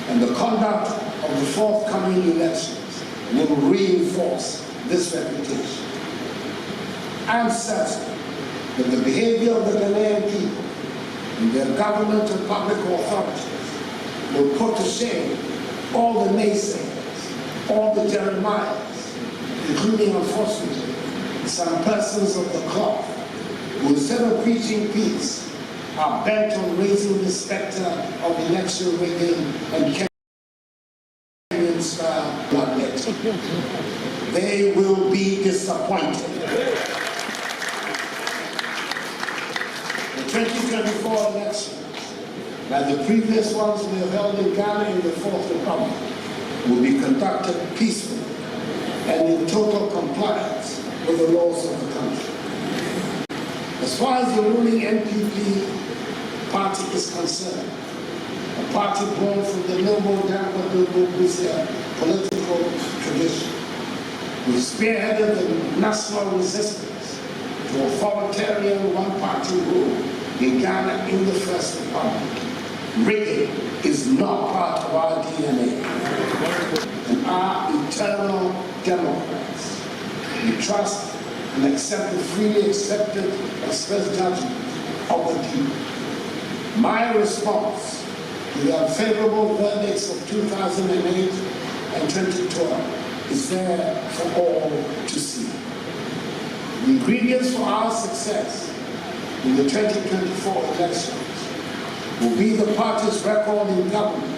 And the conduct of the forthcoming elections will reinforce this reputation. I am certain that the behavior of the Ghanaian people and their government and public authorities will put to shame all the naysayers, all the Jeremiahs, including, unfortunately, some persons of the cloth who, instead of preaching peace, are bent on raising the specter of election rigging and Kenyan-style bloodletting. They will be disappointed. The 2024 elections, like the previous ones we have held in Ghana in the Fourth Republic, will be conducted peacefully and in total compliance with the laws of the country. As far as the ruling NPP party is concerned, a party born from the noble Dampa political tradition, we spearheaded the national resistance to authoritarian one-party rule in Ghana in the First Republic. Rigging is not part of our DNA. And our eternal Democrats, we trust and accept the freely accepted express judgment of the people. My response to the unfavorable verdicts of 2008 and 2012 is there for all to see. The ingredients for our success in the 2024 elections will be the party's record in government.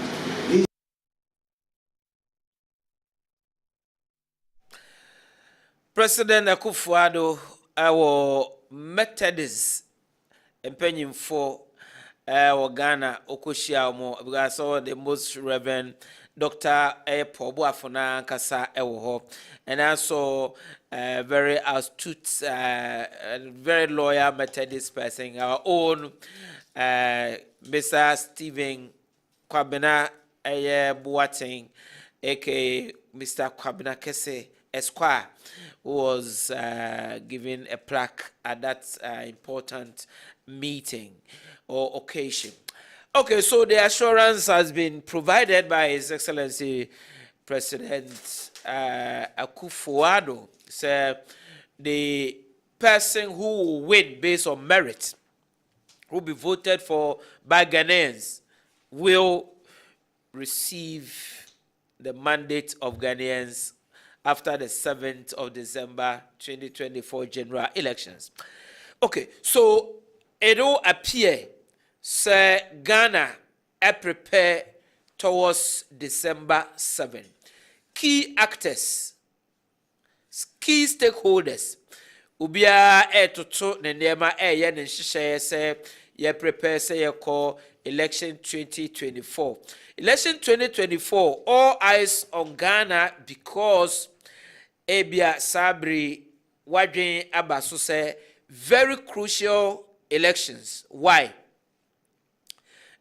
President Akufo-Addo, our Methodist opinion for Ghana Okoshia because the most Reverend Dr. Paul Boafona Kasa Ewoho, and also very astute, very loyal Methodist person, our own Mr. Stephen Kwabena Boateng, aka Mr. Kwabena Kesse Esquire, who was given a plaque at that important meeting or occasion. Okay, so the assurance has been provided by His Excellency President Akufo-Addo. So the person who will win based on merit, who will be voted for by Ghanaians, will receive the mandate of Ghanaians after the 7th of December 2024 general elections. Okay, so it will appear Sir Ghana prepare towards December 7. Key actors, key stakeholders, ubia toto ne nema ye ne nhyehyɛ say ye prepare say ye call election 2024. Election 2024, all eyes on Ghana because Ebia Sabri Wadrin Abaso say very crucial elections. Why?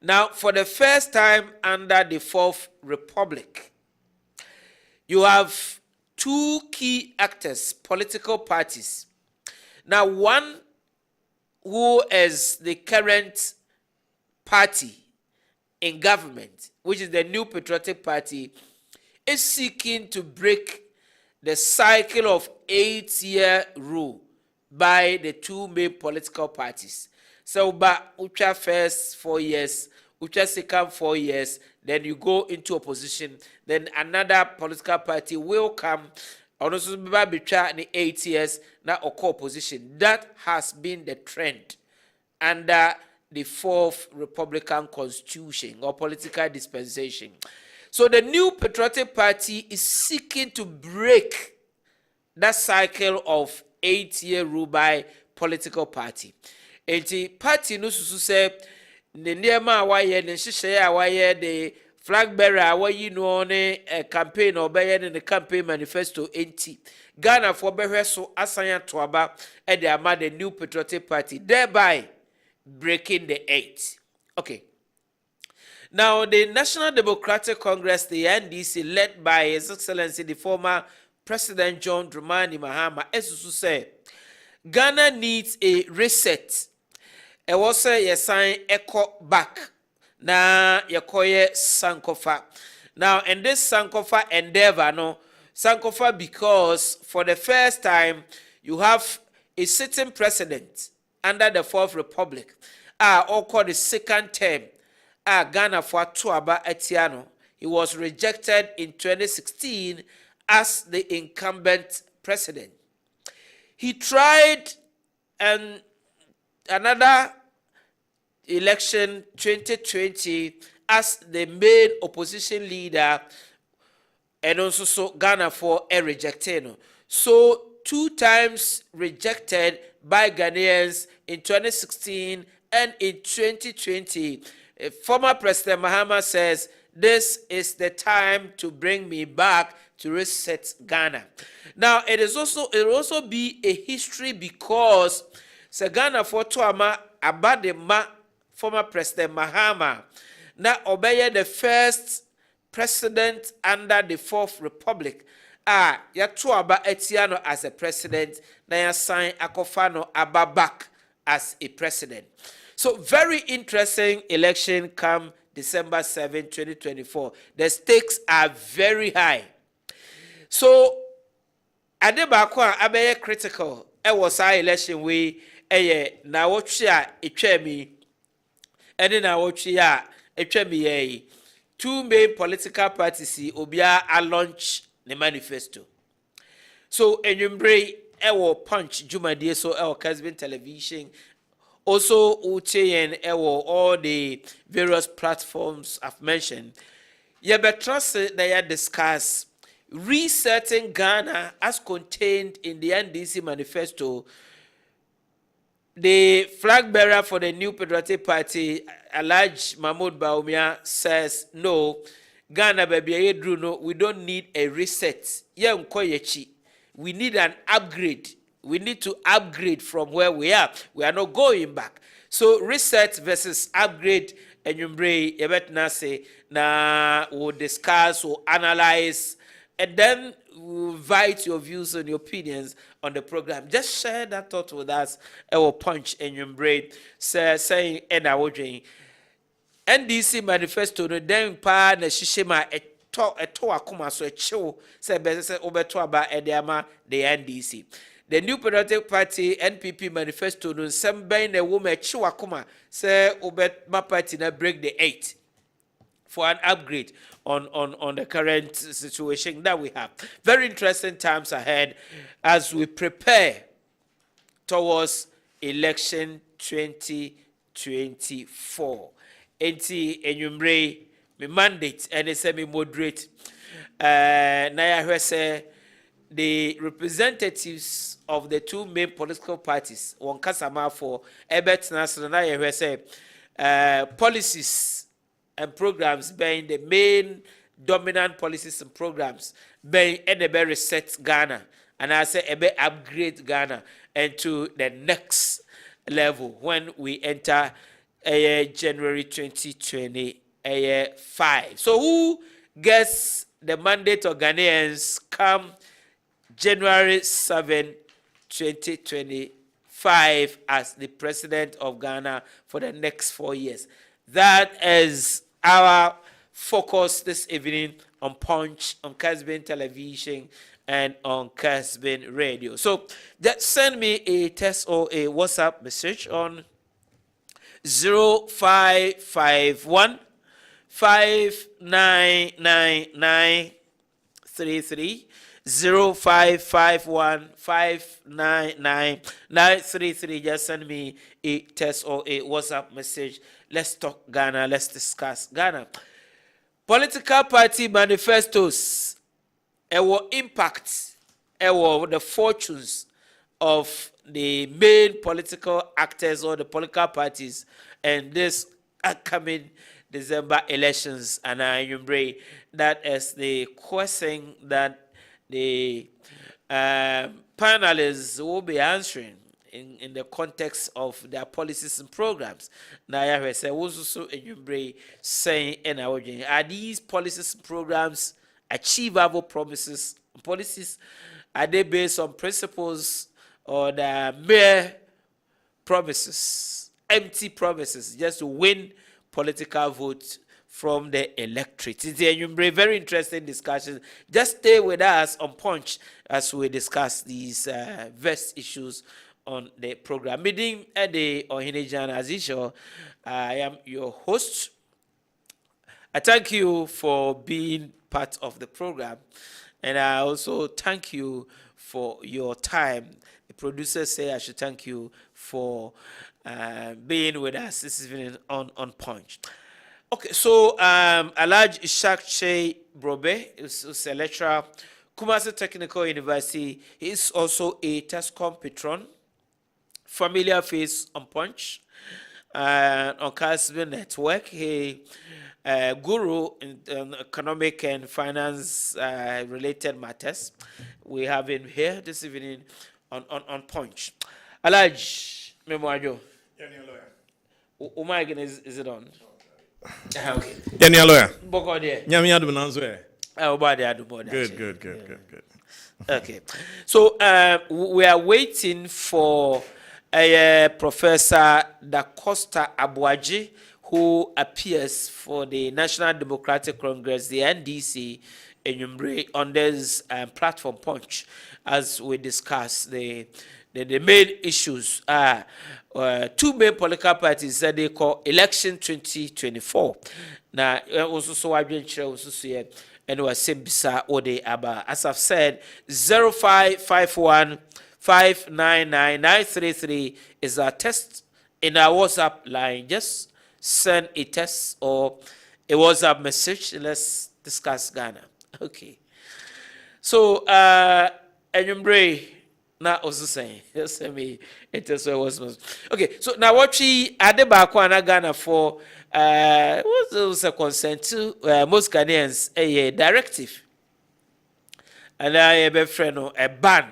Now, for the first time under the Fourth Republic, you have two key actors, political parties. Now, one who is the current party in government, which is the New Patriotic Party, is seeking to break the cycle of 8-year rule by the two main political parties. So, but Ucha first 4 years, Ucha second 4 years, then you go into opposition, then another political party will come, also between 8 years, now occur opposition. That has been the trend under the Fourth Republican Constitution or political dispensation. So the New Patriotic Party is seeking to break that cycle of 8-year rule by political party. Enti party no susu se ne niema awaye ne hyehyɛ awaye de flag bearer awayi no ne campaign obeye ne campaign manifesto enti Ghana for behwe so asanya toaba e de ama the New Patriotic Party, thereby breaking the 8. Okay. Now the National Democratic Congress, the NDC, led by His Excellency the former President John Dramani Mahama, esusu say Ghana needs a reset. I was say yes, sign echo back. na yakoye sankofa. Now, in this sankofa endeavor, no, sankofa because for the first time you have a sitting president under the Fourth Republic, or called the second term, Ghana for Tuaba Etiano. He was rejected in 2016 as the incumbent president. He tried another election 2020 as the main opposition leader, and also so Ghana for a rejected. So 2 times rejected by Ghanaians in 2016 and in 2020. Former President Mahama says, this is the time to bring me back to reset Ghana. Now, it will also be a history because Ghana for Tuama Abadema, former President Mahama, now obey the first president under the Fourth Republic. Yatuaba Etiano as a president, na yasign Akofano Ababak as a president. So very interesting election come December 7, 2024. The stakes are very high. So Adebakwa abeye critical. It was our election we na wotwe etwami ene na wotwe etwami 2 main political parties obia a launch the manifesto. So enyumbre ewo punch jumadie so ewo Kessben television. Also ucheyen ewo all the various platforms I've mentioned. You better they discuss resetting Ghana as contained in the NDC manifesto. The flag bearer for the New Patriotic Party, Alhaji Mahmoud Bawumia, says no, Ghana baby no, we don't need a reset. We need an upgrade. We need to upgrade from where we are. We are not going back. So reset versus upgrade, and you say na we'll discuss, we'll analyze, and then we'll invite your views and your opinions on the program. Just share that thought with us. I will punch in your brain, saying, and I will drink. NDC manifesto no then pa na shishema eto akoma so echiwo say be say obeto aba ediama the NDC. The New Patriotic Party NPP manifesto no semben na wo ma echiwo akoma say obet party na break the 8 for an upgrade on the current situation that we have. Very interesting times ahead as we prepare towards election 2024. Enti enyumre me mandate and say me moderate na ya say the representatives of the 2 main political parties won kasama for ebet national na ya say policies and programs being the main dominant policies and programs being ebe reset Ghana and I say ebe upgrade Ghana into the next level when we enter January 2025. So who gets the mandate of Ghanaians come January 7, 2025 as the president of Ghana for the next 4 years? That is our focus this evening on Punch, on Kessben Television, and on Kessben Radio. So just send me a text or a WhatsApp message on 0551 599933 0551 599933. Just send me a text or a WhatsApp message. Let's talk Ghana. Let's discuss Ghana. Political party manifestos. Our impact. Our the fortunes of the main political actors or the political parties and this upcoming December elections. And that is the question that the panelists will be answering in the context of their policies and programs. Now, I say also saying, are these policies and programs achievable promises? Policies, are they based on principles or the mere promises, empty promises, just to win political vote from the electorate. It's a very interesting discussion. Just stay with us on Punch as we discuss these vast issues on the program. Meeting at the Ohene Gyan, as usual, I am your host. I thank you for being part of the program, and I also thank you for your time. The producers say I should thank you for being with us this evening on Punch. Okay, so Alaj Ishakche Brobe is a lecturer, Kumasi Technical University. He is also a TESCOM patron, familiar face on Punch, on Kessben Network. He guru in economic and finance related matters. We have him here this evening on Punch. Alaj Memoajo. Oh my goodness, is it on? Okay. Any lawyer? Good. Okay. So we are waiting for Professor Da Costa Abuaji, who appears for the National Democratic Congress, the NDC, on this platform Punch, as we discuss the main issues. Two main political parties that they call Election 2024. Now, also I've been also see and was Simbisa Ode Aba. As I've said, 0551 599 933 is our test in our WhatsApp line. Just send a text or a WhatsApp message. Let's discuss Ghana. Okay. So, Enyumbre. Now also saying, yes, me. It is was okay. So now what we added back Ghana for was a consent to most Ghanaians a directive, and I have a friend a ban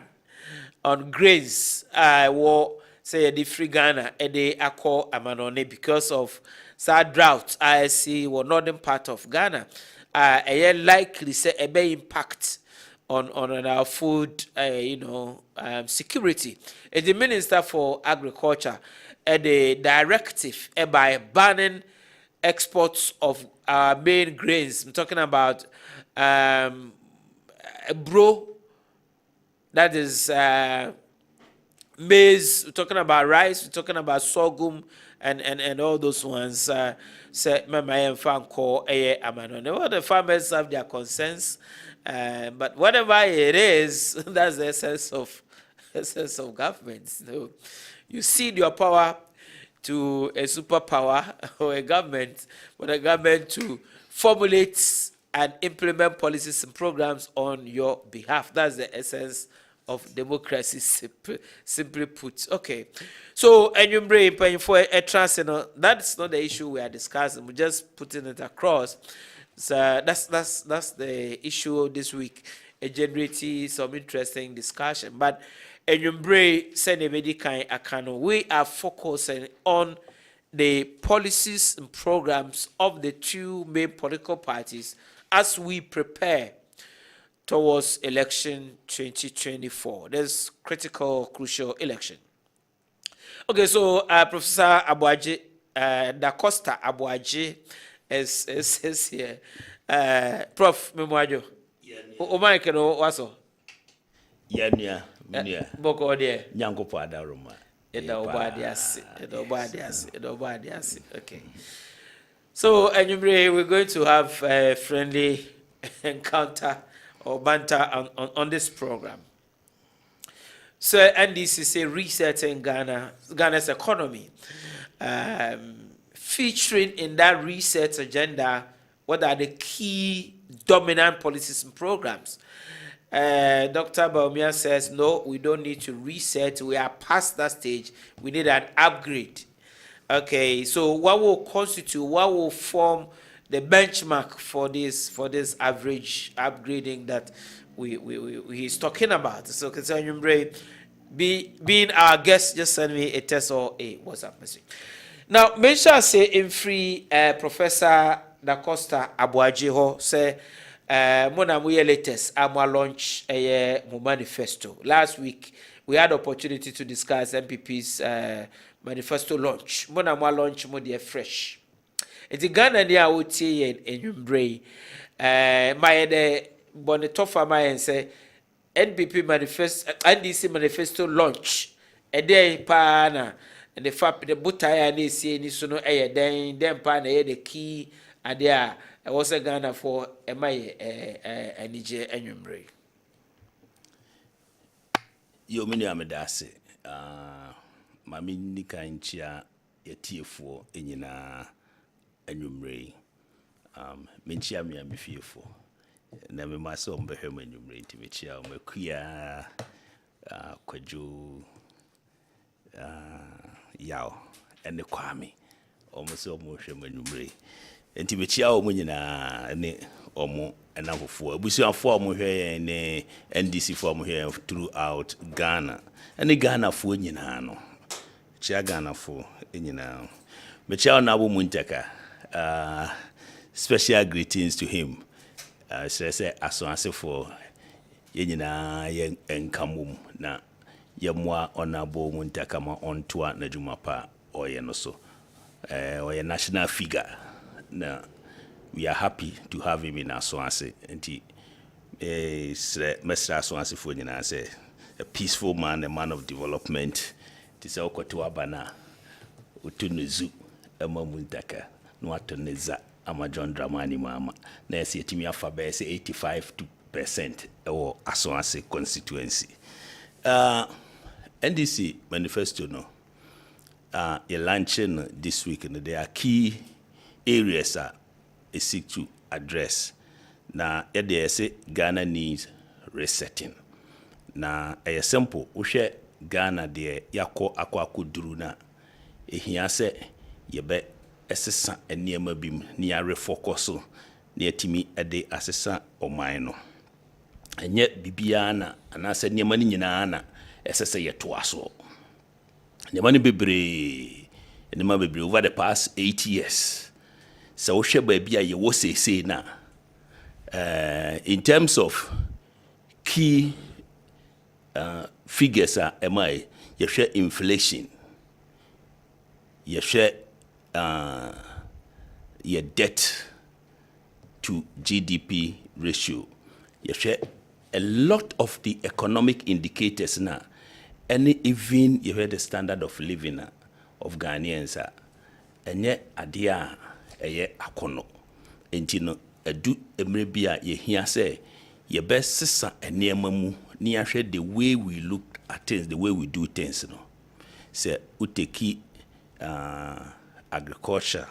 on grains. I will say the free Ghana and they are called Amanone because of sad drought. I see well northern part of Ghana. I likely say a big impact on our food, security. The Minister for Agriculture, the directive by banning exports of our main grains. I'm talking about bro, that is maize. We're talking about rice. We're talking about sorghum and all those ones. Say, my farm call Amano. The farmers have their concerns. But whatever it is, that's the essence of government. So you cede your power to a superpower or a government, for the government to formulate and implement policies and programs on your behalf. That's the essence of democracy, simply put. Okay. So, and you bring for a trust, that's not the issue we are discussing. We're just putting it across. So that's the issue this week. It generated some interesting discussion. But we are focusing on the policies and programs of the two main political parties as we prepare towards election 2024. There's critical, crucial election. Okay, so Professor Abuaji, Da Costa Abuaji, is here. Prof. Memoajo. O Mike no waso. Yania. Boko there. Nyango pada roma. Edo obadiasi. Okay. So, anyway, we're going to have a friendly encounter or banter on this program. So, NDC resetting Ghana's economy. Featuring in that reset agenda, what are the key dominant policies and programs? Dr. Baumia says, no, we don't need to reset. We are past that stage. We need an upgrade. Okay, so what will form the benchmark for this average upgrading that he's talking about? So, being our guest, just send me a text or a WhatsApp message. Now, make sure I say in free Professor Da Costa Abuaji say mona muye latest amwa launch mu manifesto. Last week we had opportunity to discuss MPP's manifesto launch. Mona mwa launch mo de fresh. Iti Ghana ni a wotie ye enwumbre. My the bonetofa my say NPP manifesto NDC manifesto launch. Ede pa na the fap the butaya na esi ni so no den pa na the key ade a was a Ghana for my anije enwumbre. Yo mini amedase mami nika nchia yetiefo enyina anwumre menchia me amefiefo na me maso mbehwem anwumre nti mechia o makuya kwadwo yaw ene kwame omuso mohwem anwumre nti mechia o munyina ne omo enafofo abusuafo omohwe ne NDC fo omohwe throughout Ghana ene Ghana fo nyina no chia Ghana fo nyina mechia na abo muntaka special greetings to him say asonase for nyina ye enkamum na yemwa onabo muntaka ma ontoa na jumapa oye no so oye national figure na we are happy to have him in Aswanse. And he Mr. Aswanse for say a peaceful man, a man of development. This is Okotua Bana, Utunuzu, Emma Muntaka, Nuatoneza, Ama John Dramani Mama. Nesi Timia Fabe say 85% or Aswanse constituency. NDC manifesto no. A launching this week, and there are key areas seek to address. Na yede say Ghana needs resetting. Na simple uhwe Ghana de yakọ akwaduru na ehia se yebe esesa eniema bim ni ya refocus na yatimi ede asesa oman no. Enye bibia na anase eniema ni nyina na esesa yeto aso. Eniema ni bebre over the past 8 years. So we share baby a you say na in terms of key figures am I you share inflation, you share your debt to GDP ratio, you share a lot of the economic indicators now, and even you hear the standard of living of Ghanaians and yet adia eye akono enti no adu emrebia ye hia say ye best sisa eniema mu ni ahwe the way we look at things, the way we do things no say uteki agriculture,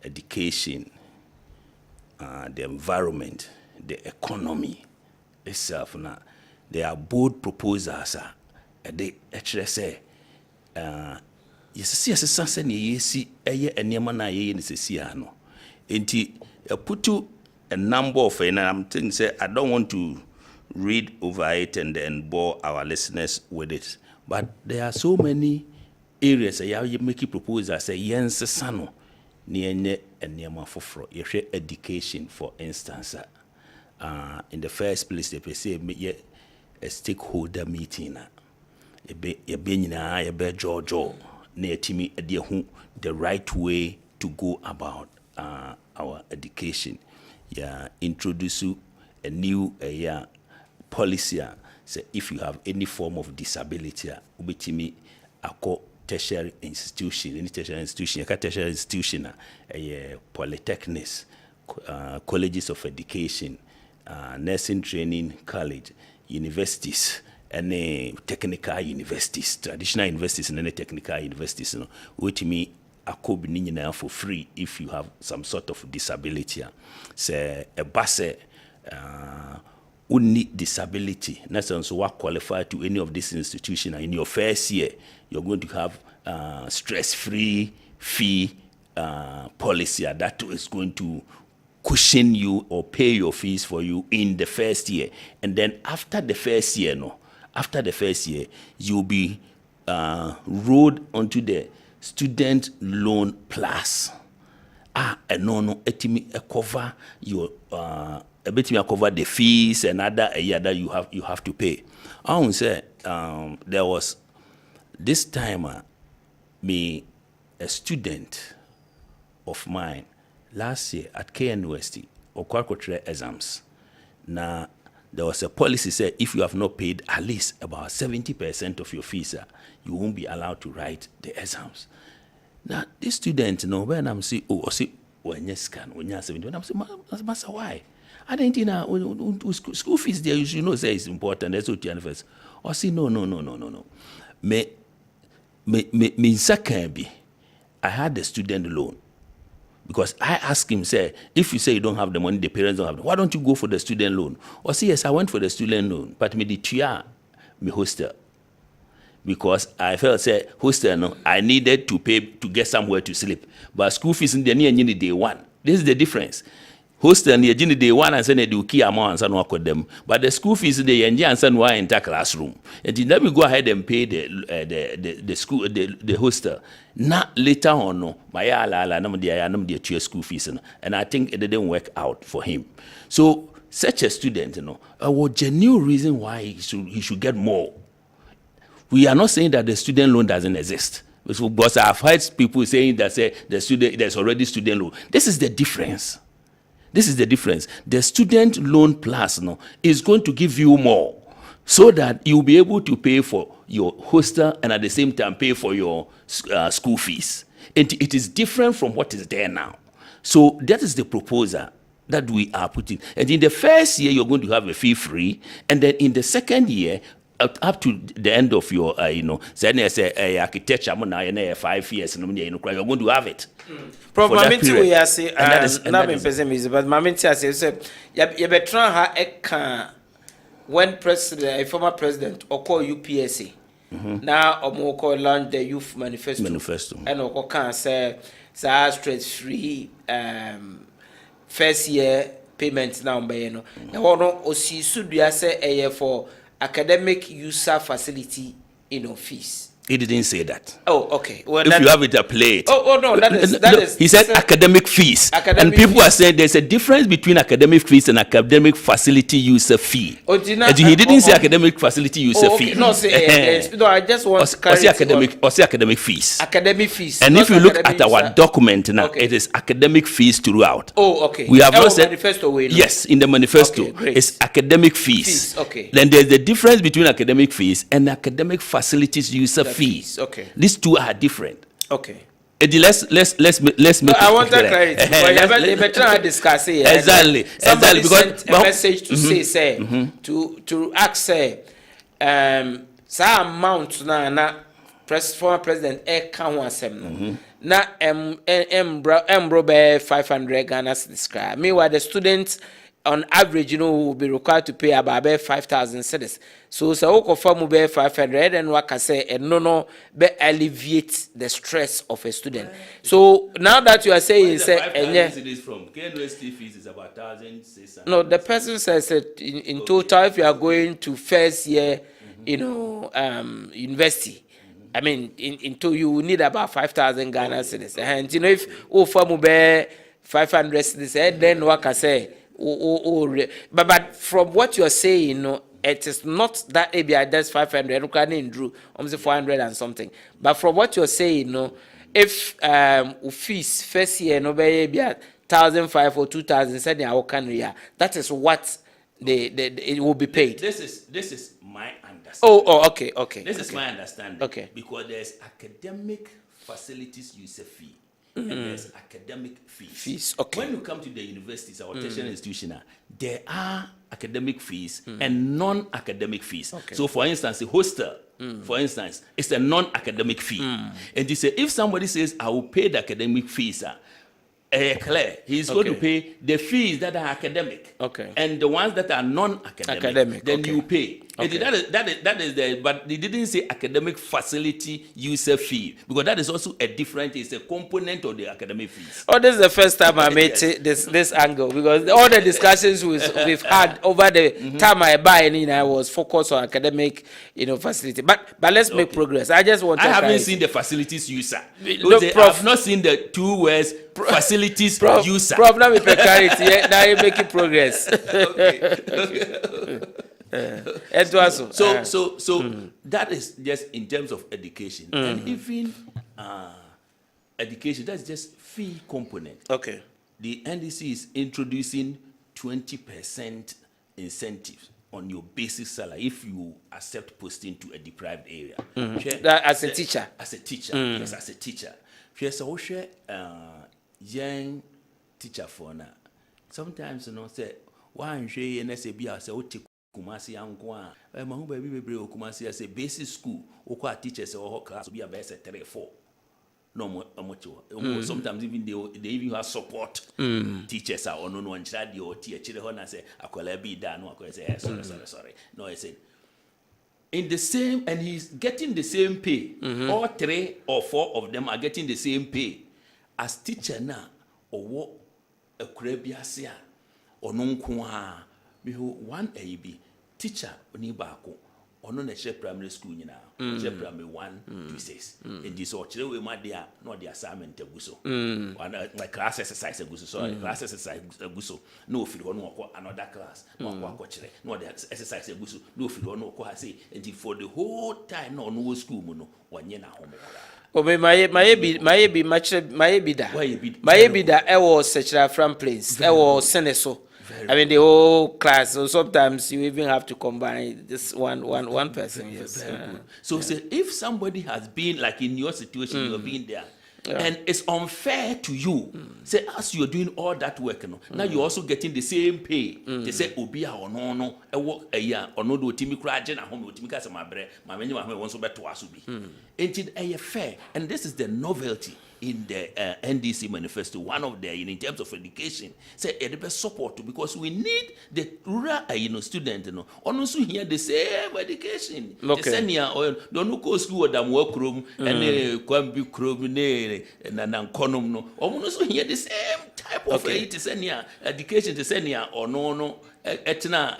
education, the environment, the economy itself na they are bold proposals they actually say yes, sense na yesi eye enema na ye ni sesia no enti put a number of and I'm thinking say I don't want to read over it and then bore our listeners with it, but there are so many areas you make proposals say yense sano ni enye enema foforo ye education for instance in the first place they say a stakeholder meeting ye be nyina ye be jojo na yatimi ade the right way to go about our education. Yeah, introduce a new policy. Say if you have any form of disability, ubitimi ako tertiary institution, any tertiary institution, tertiary institution, polytechnics, colleges of education, nursing training college, universities. Any technical universities, traditional universities and any technical universities, which me akobi nyina for free if you have some sort of disability. Say a base only disability. That's also what qualify to any of these institutions. In your first year, you're going to have stress-free fee policy that is going to cushion you or pay your fees for you in the first year, and then after the first year, you'll be rolled onto the student loan plus. And no, etimi cover your etimi cover the fees and other that you have to pay. I won't say there was this time me a student of mine last year at KNUST or Kwarkotre exams. Now, there was a policy said if you have not paid at least about 70% of your fees, you won't be allowed to write the exams. Now, this student, when I'm saying, when you scan, when you're 70, when I'm saying, Master, why? I didn't know school fees there, you know, say it's important. That's what you first. Or say, no. Me second be, I had the student loan. Because I asked him, say, if you say you don't have the money, the parents don't have it, why don't you go for the student loan? Or say, yes, I went for the student loan, but me the tuya, me hostel. Because I felt, say, hostel, no, I needed to pay to get somewhere to sleep. But school fees in the near day one. This is the difference. Hostel near day one and send do key amount and work with them. But the school fees in the and send why in classroom. And then let me go ahead and pay the school the hostel. Not later on, no, my the school fees, and I think it didn't work out for him. So such a student, a genuine reason why he should get more. We are not saying that the student loan doesn't exist, because I've heard people saying that there's already student loan. This is the difference. The student loan plus is going to give you more, so that you'll be able to pay for your hostel and at the same time pay for your school fees. It is different from what is there now. So that is the proposal that we are putting. And in the first year, you're going to have a fee free, and then in the second year, up to the end of your, say architecture, 5 years, you're going to have it. Probably we are saying, not in pessimism, but Mamenti said, you better ha when president, a former president, or call UPSA. Now, or more call launch the youth manifesto. And or can say, stress free first year payment now, now, or see, should be say a year for academic user facility in office. He didn't say that. Oh, okay. Well, if you have it, play it. Oh, no, that is. He said academic fees. And people are saying there's a difference between academic fees and academic facility user fee. Oh, he didn't say academic facility user fee. No, no, I just want to clarify. Academic fees. Academic fees. And if you look at our document now, it is academic fees throughout. Oh, okay. We have not said. Manifesto way, no? Yes, in the manifesto, okay, it's academic fees. Okay. Then there's the difference between academic fees and academic facilities user fees. Okay. These two are different. Okay. Let's make. I want that clarity. You better discuss it. Exactly. Somebody because sent a message to say to ask say some amount na former president can one sem na embro be 500 Ghana cedis. Meanwhile, the students on average, will be required to pay about 5,000 cedis. So, for be 500, and what I say, and no, be alleviate the stress of a student. So now that you are saying, cedis from KNUST fees is about 1,600. No, the person says that in total, if you are going to first year, university. I mean, into you need about 5,000 Ghana cedis. And if for be 500 cedis, then what I say. But from what you're saying, it is not that ABI does 500, almost 400 and something. But from what you're saying, if fees first year no be 1,500 or 2,000, that is what it will be paid. This is my understanding. Oh, okay. This is my understanding. Okay. Because there's academic facilities user fee. And there's academic fees. Okay. When you come to the universities, our tertiary institution, there are academic fees and non-academic fees. Okay. So, for instance, a hostel, for instance, it's a non-academic fee. And they say, if somebody says, I will pay the academic fees, clear, he's going to pay the fees that are academic. Okay. And the ones that are non-academic, then you pay. Okay. That is the, but they didn't say academic facility user fee, because that is also a different, it's a component of the academic fees. Oh, this is the first time I made this angle, because all the discussions we've had over the time I buy in, I was focused on academic, facility. But let's make progress. I just want to. I haven't seen the facilities user. No, I've not seen the two words facilities user. Problem with clarity. Now you're making progress. So that is just in terms of education, and even education. That's just fee component. Okay. The NDC is introducing 20% incentives on your basic salary if you accept posting to a deprived area. That as a teacher? As a teacher, yes, as a teacher. So, young teacher for now. Sometimes, say, one say, and say, be as a Kumasi Angwa, my baby, Kumasi as a basic school, or teachers or class be a best at 3 or 4. No more. Sometimes even they even have support teachers are on one child or teacher and say I could be done. No, I say sorry. No, I said in the same, and he's getting the same pay. All 3 or 4 of them are getting the same pay as teacher now or what a crebiasia or non kwa. Behold, one AB teacher onibako. Ono na share primary school nyina share primary 1 to 6 and this or chire we ma dia no the assignment aguso like class exercise aguso sorry class exercise aguso no ofiri ho no another class no akọ chire no the exercise aguso no ofiri ho no akọ say and for the whole time no no school mu no wanye na ho Obe maye bi da e wo search from place e wo seneso. I mean the whole class. So sometimes you even have to combine this one person. Yes. Very good. So say if somebody has been like in your situation, you're being there, and it's unfair to you. Say as you're doing all that work, now you're also getting the same pay. They say obia or no, a work a year or no do timi kraje na home timi kasa mabre, ma menye ma won so beto aso bi. Ain't it fair? And this is the novelty in the NDC manifesto, one of the in terms of education, say the best support because we need the rural student, also hear the same education. Okay. The senior or don't go school or them work room and be room and an economy no. Also hear the same type of education, the senior or no etna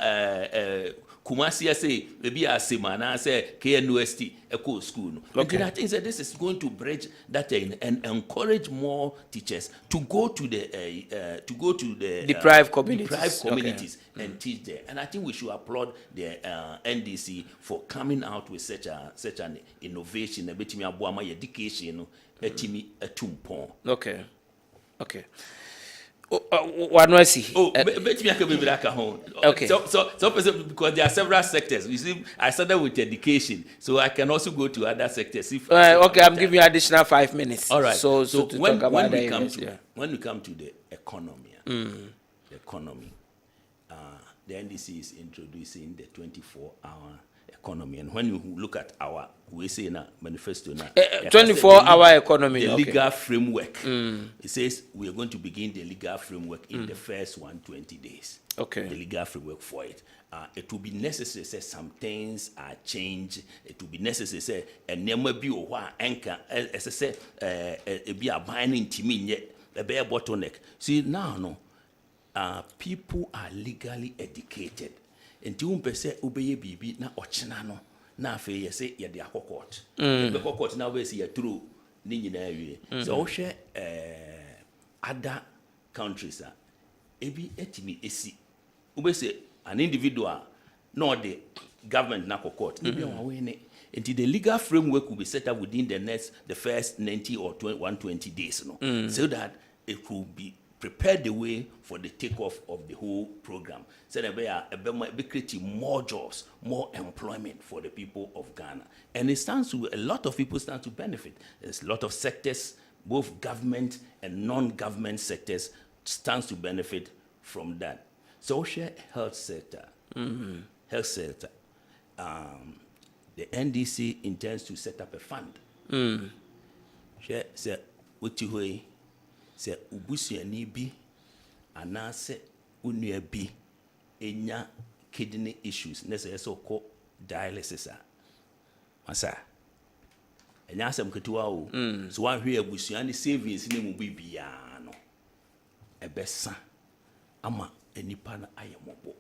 Kumasi say maybe a semana say KNUST Eco School. Okay. I think that this is going to bridge that and encourage more teachers to go to the deprived communities and teach there. And I think we should applaud the NDC for coming out with such an innovation. A bit me aboama education etimi etumpon. Okay. What see? Okay. So because there are several sectors. You see, I started with education, so I can also go to other sectors. Okay, I'm giving you additional 5 minutes. All right. So when we come to the economy, the NDC is introducing the 24-hour economy, and when you look at we say in our manifesto now, 24-hour economy, the legal framework. It says we are going to begin the legal framework in the first 120 days. Okay. The legal framework for it. It will be necessary say some things are changed. It will be necessary say and never be anchor as I say be a binding team yet a bare bottleneck. See now people are legally educated. Enti umpese ubeye bibi na ochina no na afa ye se ye de akokot be kokot na we se ye true ni nyina awie so wo hwe other countries ebi etimi esi ubese an individual no the government na kokot ebi on we ne enti the legal framework will be set up within the first 90 or 120 days so that it will be prepare the way for the takeoff of the whole program. So that we be creating more jobs, more employment for the people of Ghana. And a lot of people stand to benefit. There's a lot of sectors, both government and non-government sectors, stands to benefit from that. Social health sector. Health sector. The NDC intends to set up a fund. Se ubusuani bi anase unua bi enya kidney issues nese so ko dialysis masa enya asem ketewa o so wan hwe abusuani savings ne mu bibia no ebesa ama enipa na ayemobo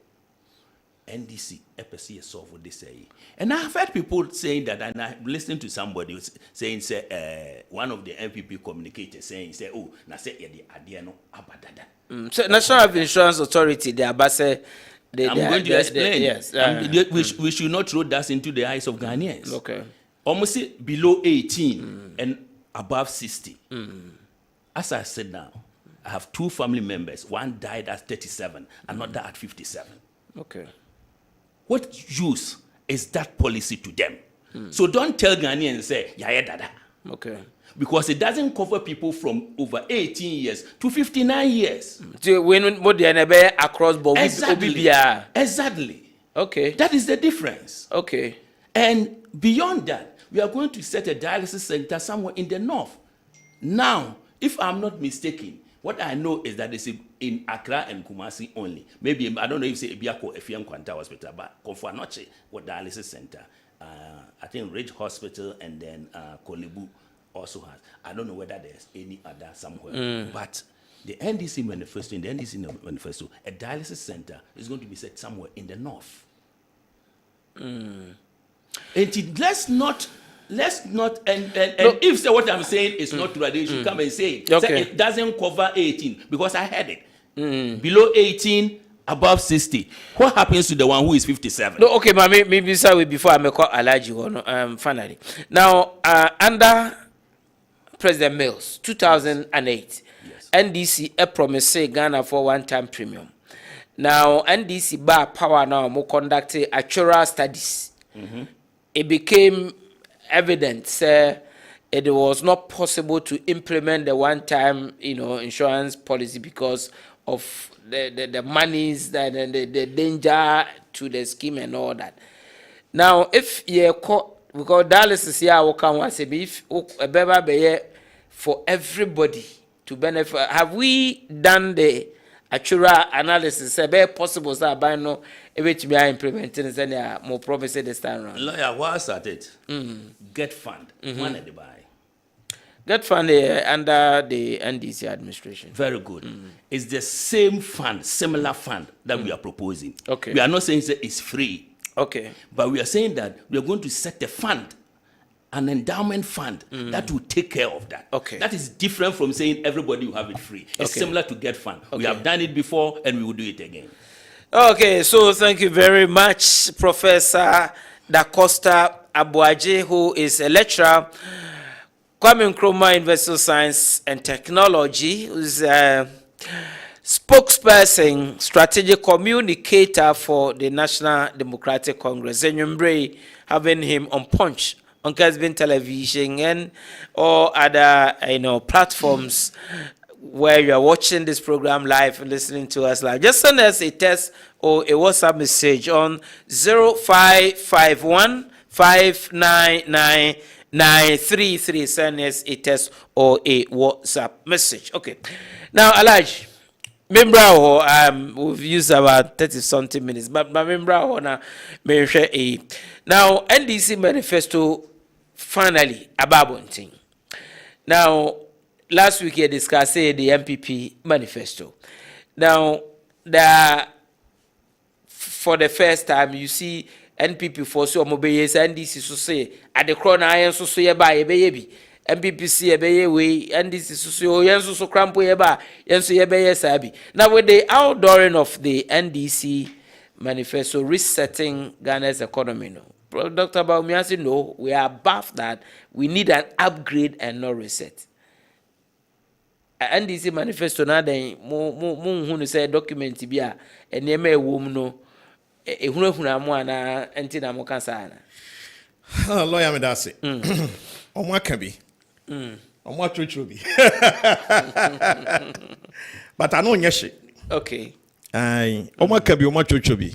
NDC EPC solve this. And I've heard people saying that, and I listened to somebody saying, one of the MPP communicators saying, oh, na say the idea no abadada. So National Health Insurance Authority, the Abase, I'm going to explain. Yes. We should not throw that into the eyes of Ghanaians. Okay. Almost below 18 and above 60. as I said now, I have 2 family members. One died at 37, another at 57. Okay. What use is that policy to them? So don't tell Ghanaians say, yeah, dada. Okay. Because it doesn't cover people from over 18 years to 59 years. So when what they across board, Exactly. Exactly. Okay. That is the difference. Okay. And beyond that, we are going to set a dialysis center somewhere in the north. Now, if I'm not mistaken, what I know is that it's in Accra and Kumasi only. Maybe, I don't know if it's Ebiako, Efiam Kwanta Hospital, but Konfuanoche, what dialysis center. I think Ridge Hospital and then Kolebu also has. I don't know whether there's any other somewhere. But the NDC manifesto, in the NDC manifesto, a dialysis center is going to be set somewhere in the north. And let's not, and if say what I'm saying is not true, they should come and say it. Okay. Say it doesn't cover 18, because I heard it. Below 18, above 60. What happens to the one who is 57? No, okay, but maybe sorry before I make call Alaji finally. Now, under President Mills, 2008, Yes. NDC a promise Ghana for one-time premium. Now, NDC bar power now more conducted actuarial studies. It became evident it was not possible to implement the one-time, insurance policy because of the monies, the danger to the scheme and all that. Now, if you because dialysis here will come once if a baby for everybody to benefit, have we done the actual analysis? It's possible that by now, which we are implementing, and more promising this time around. Lawyer, what's at it? Get fund. One at the buy. Get fund under the NDC administration. Very good. It's the same fund, similar fund that we are proposing. Okay. We are not saying that it's free, Okay. but we are saying that we are going to set a fund, an endowment fund that will take care of that. Okay. That is different from saying everybody will have it free. It's Okay. similar to Get Fund. We Okay. have done it before and we will do it again. Okay, so thank you very much, Professor Da Costa Abuaji, who is a lecturer, Kwame Nkrumah University of Science and Technology, who's a spokesperson, strategic communicator for the National Democratic Congress. And you're having him on Punch, on Kessben Television, and all other platforms where you are watching this program live and listening to us live. Just send us a text or a WhatsApp message on 0551 599 933. Send us a text or a WhatsApp message. Okay. Now, Alaj, we've used about 30-something minutes, but now, NDC manifesto finally about thing. Now, last week you discussed the MPP manifesto. Now, for the first time, you see NPP for so mobile NDC so say at the crown iron so ye by a baby. MPP see a way NDC so yenso so crampo ye ba yenso ye be sabi. Now with the outdooring of the NDC manifesto resetting Ghana's economy, no. Dr. Baumiasi, no, we are above that. We need an upgrade and not reset. NDC manifesto na den mo say document bi a enema ewom no ehunahuna mo ana enti na mo kasa na lawyer me da say omo aka bi omo atwetro bi but I know nyeshe okay omo aka bi omo atwetro bi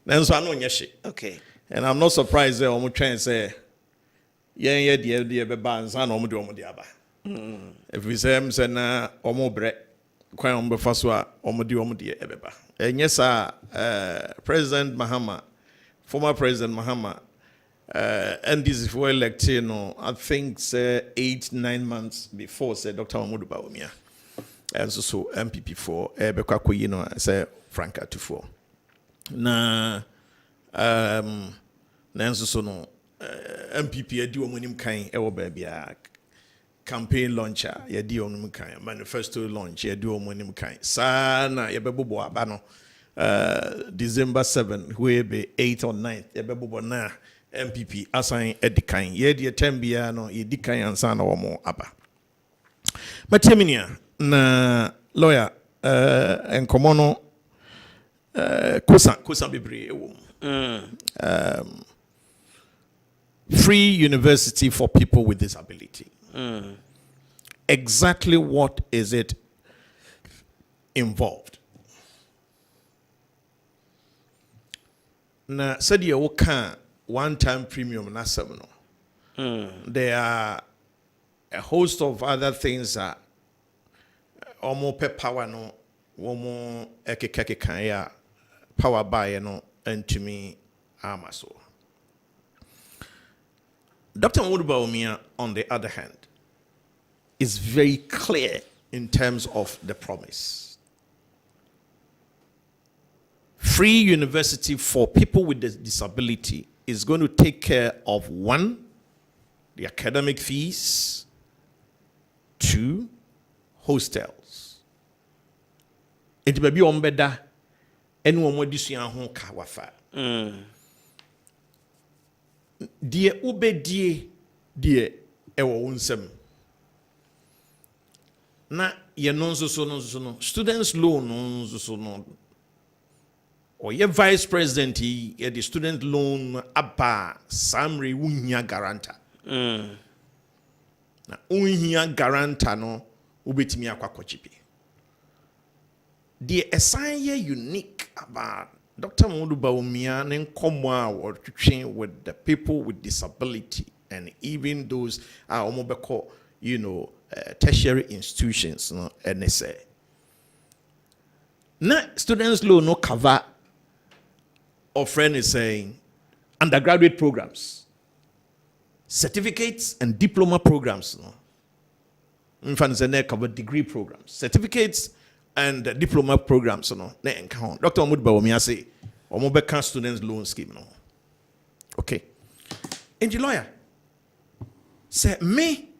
nanso I know nyeshe okay and I'm not surprised that omo twen say yen ye de be ba nsa na omo de aba. If we say na omo bre kwan omo befa so a omo de ebeba enyesa President Mahama, former President Mahama, NDC for elected no I think say 8-9 months before say Dr. Mahmoud Bawumia and so MPP for ebekwa koyi no say Franca to for na nanso so no MPP adi omonim kan ewo ba bia campaign launcher yedi onum kan manifesto launch yedi omonim kan sana yebebobo aba no December 7 we be 8 or 9 yebebobo na MPP assign edikan yedi tembia no yedi kan ansa na wo aba Mateminia na lawyer enkomo no kosa bebre free university for people with disability. Exactly what is it involved? Na said you can one-time premium na seminal. There are a host of other things that almost pe power no womo ekeke kan ya power buy no entumi amaso. Dr. Muduba on the other hand, is very clear in terms of the promise. Free university for people with disability is going to take care of 1, the academic fees, 2, hostels. It may be on better anyone more disunion home kawafa. Dear ube dear ewo unsem. Na ye non so students loan non so no. Or ye vice president ye the student loan aba samri unya garanta. Na unya garanta no ubetimi akwakochipi. The assign ye unique about Dr. Muduba Umia and with the people with disability and even those omobeko, tertiary institutions, no, NSA. Na students loan no cover or friend is saying undergraduate programs, certificates and diploma programs, no. In fact, they cover degree programs, certificates and diploma programs, no. Dr. Muduba Umia say, omobeka students loan scheme, no. Okay. And the lawyer say me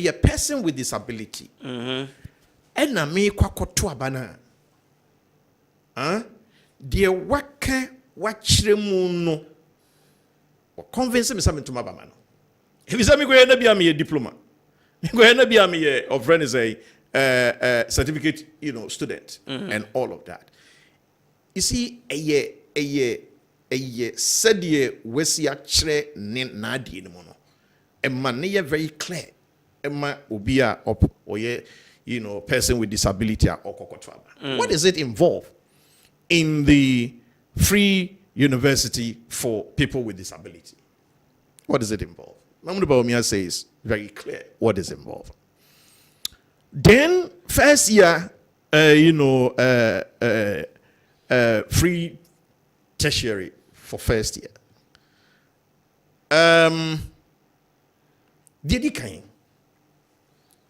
a person with disability. And na me kwakoto abana. Dear waka wachiremu no. Convince me something to my bamano. If you say me go ahead be a diploma. Go ahead be a of friend is a certificate, student and all of that. You see, a ye said ye wesi achre na di no no. A man very clear. Emma ubia up or ye person with disability or kokotwaba. What does it involve in the free university for people with disability? What does it involve? Mahmoud Bawumia says very clear what is involved. Then first year, free tertiary for first year.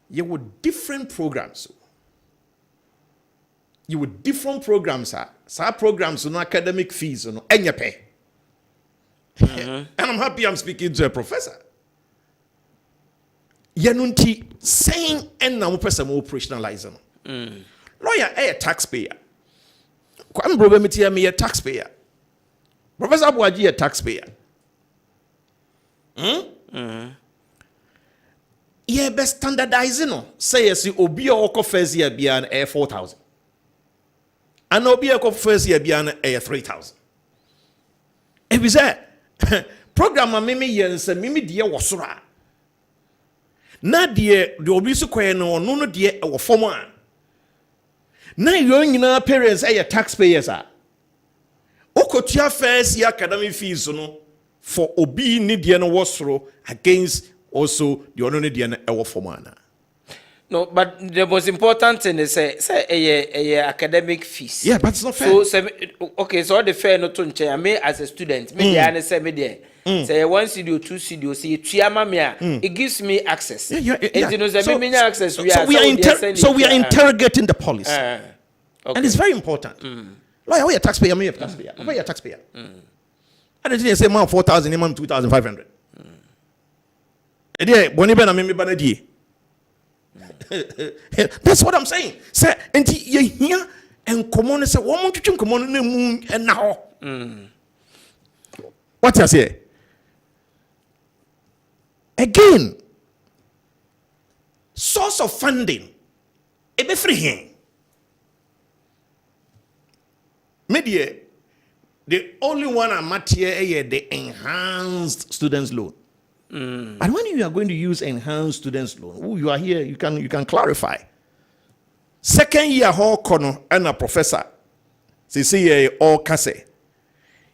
You would different programs. You would different programs. Some programs no academic fees no enya pay. And I'm happy I'm speaking to a professor. Yanunti saying and now person operationalize no. Lawyer a taxpayer. Kwame Brobemiti me a taxpayer. Professor Abuaji a taxpayer. Yeah, be standardizing no. Say yes, obi oko first year be an air 4,000. And obi oko first year be an air 3,000. If we say program mimi yense mimi die wasura. Na die obi su kwen no die e wo form a. Na yo nyina parents aye taxpayers a. Okotua first year academic fees no for obi ni die no wasoro against also the only the ewo formana. No, but the most important thing is say a academic fees. Yeah, but it's not fair. So okay, so all the fair not to change. Me as a student, me there say me there. Say 1 CD or 2 CD or see it gives me access. Yeah. Access. So we are interrogating the policy. Okay. And it's very important. Lawyer, we are taxpayer, me a taxpayer. We are taxpayer. I didn't say man 4,000, man 2,500. That's what I'm saying. Say, and you hear and come on and say, one more to come on in the moon and now. What I say? Again, source of funding ebe free here. Media, the only one I'm at here is the enhanced students loan. And when you are going to use enhanced students loan, you are here, you can clarify. Second year hall corner and a professor. See all kase.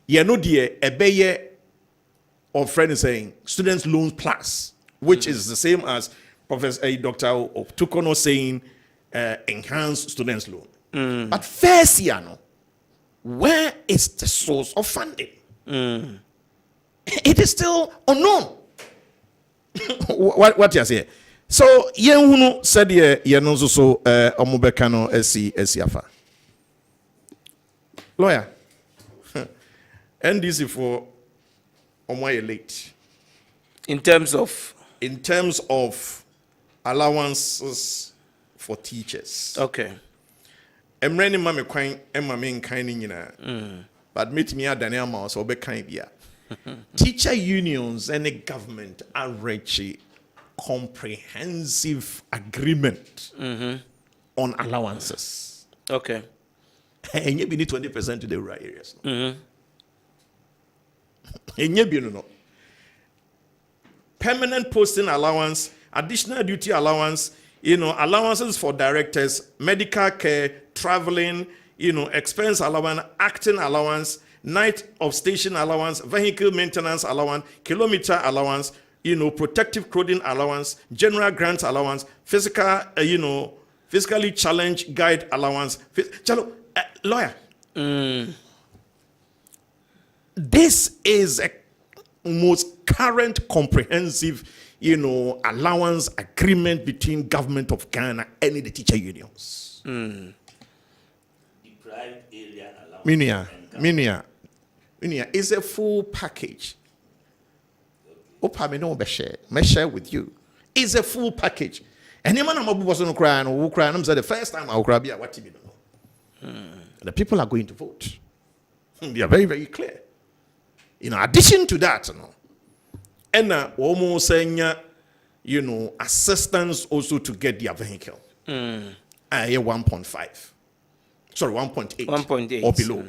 You know the ebeye of friend is saying students loans plus, which is the same as Professor Dr. Tukono saying enhanced students loan. But first year no. Where is the source of funding? It is still unknown. what you say? So yenhunu said ye no so omubeka no esi afa. Lawyer. NDC for omoye late. In terms of allowances for teachers. okay. Emreni mame kwan emame nkan ni nyina. But meet me adane ama so be kan bia. Teacher unions and the government are reaching comprehensive agreement on allowances. Okay. And you need 20% to the rural areas. And you no. Permanent posting allowance, additional duty allowance, allowances for directors, medical care, traveling, expense allowance, acting allowance, night of station allowance, vehicle maintenance allowance, kilometer allowance, protective clothing allowance, general grant allowance, physical, physically challenged guide allowance. Lawyer. This is a most current comprehensive, allowance agreement between government of Ghana and the teacher unions. Deprived area allowance. Minia, it's a full package. Me share with you. It's a full package. And the man wasn't crying or crying. I'm saying the first time I'll grab you. What you know? The people are going to vote. They are very, very clear. In addition to that, and almost saying, assistance also to get their vehicle. 1.5. Sorry, 1.8. 1.8 or below.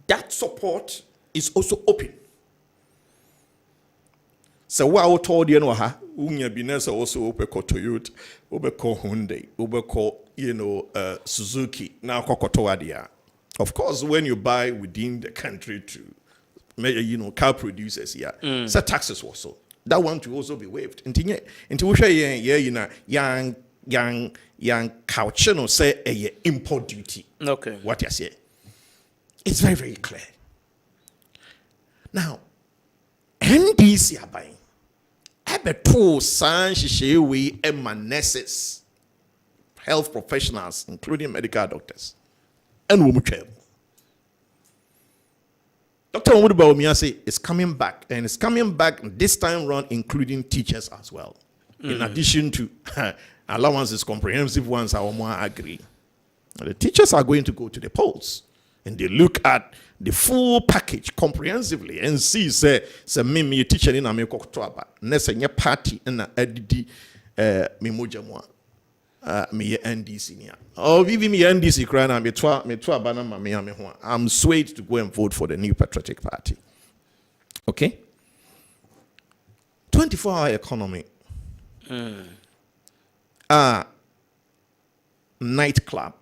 That support is also open. So what I told you, unya binesa also ubeko Toyota, ubeko Hyundai, ubeko Suzuki. Now kokotowadia. Of course, when you buy within the country to car producers here, so taxes also. That one to also be waived. Into young couch say a import duty. Okay. What you say? It's very, very clear. Now, NDC are buying. Ebeto san shishewe and nurses, health professionals, including medical doctors, and women. Dr. Omuduba Omiase is coming back, and it's coming back this time round, including teachers as well. In addition to allowances, comprehensive ones, I more agree. The teachers are going to go to the polls and they look at the full package comprehensively and see say me teacher in America nessa party na adidi me moja mo me NDC nia oh vivi me NDC cry na me twa bana ma me ho I'm swayed to go and vote for the New Patriotic Party. Okay, 24-hour economy. Nightclub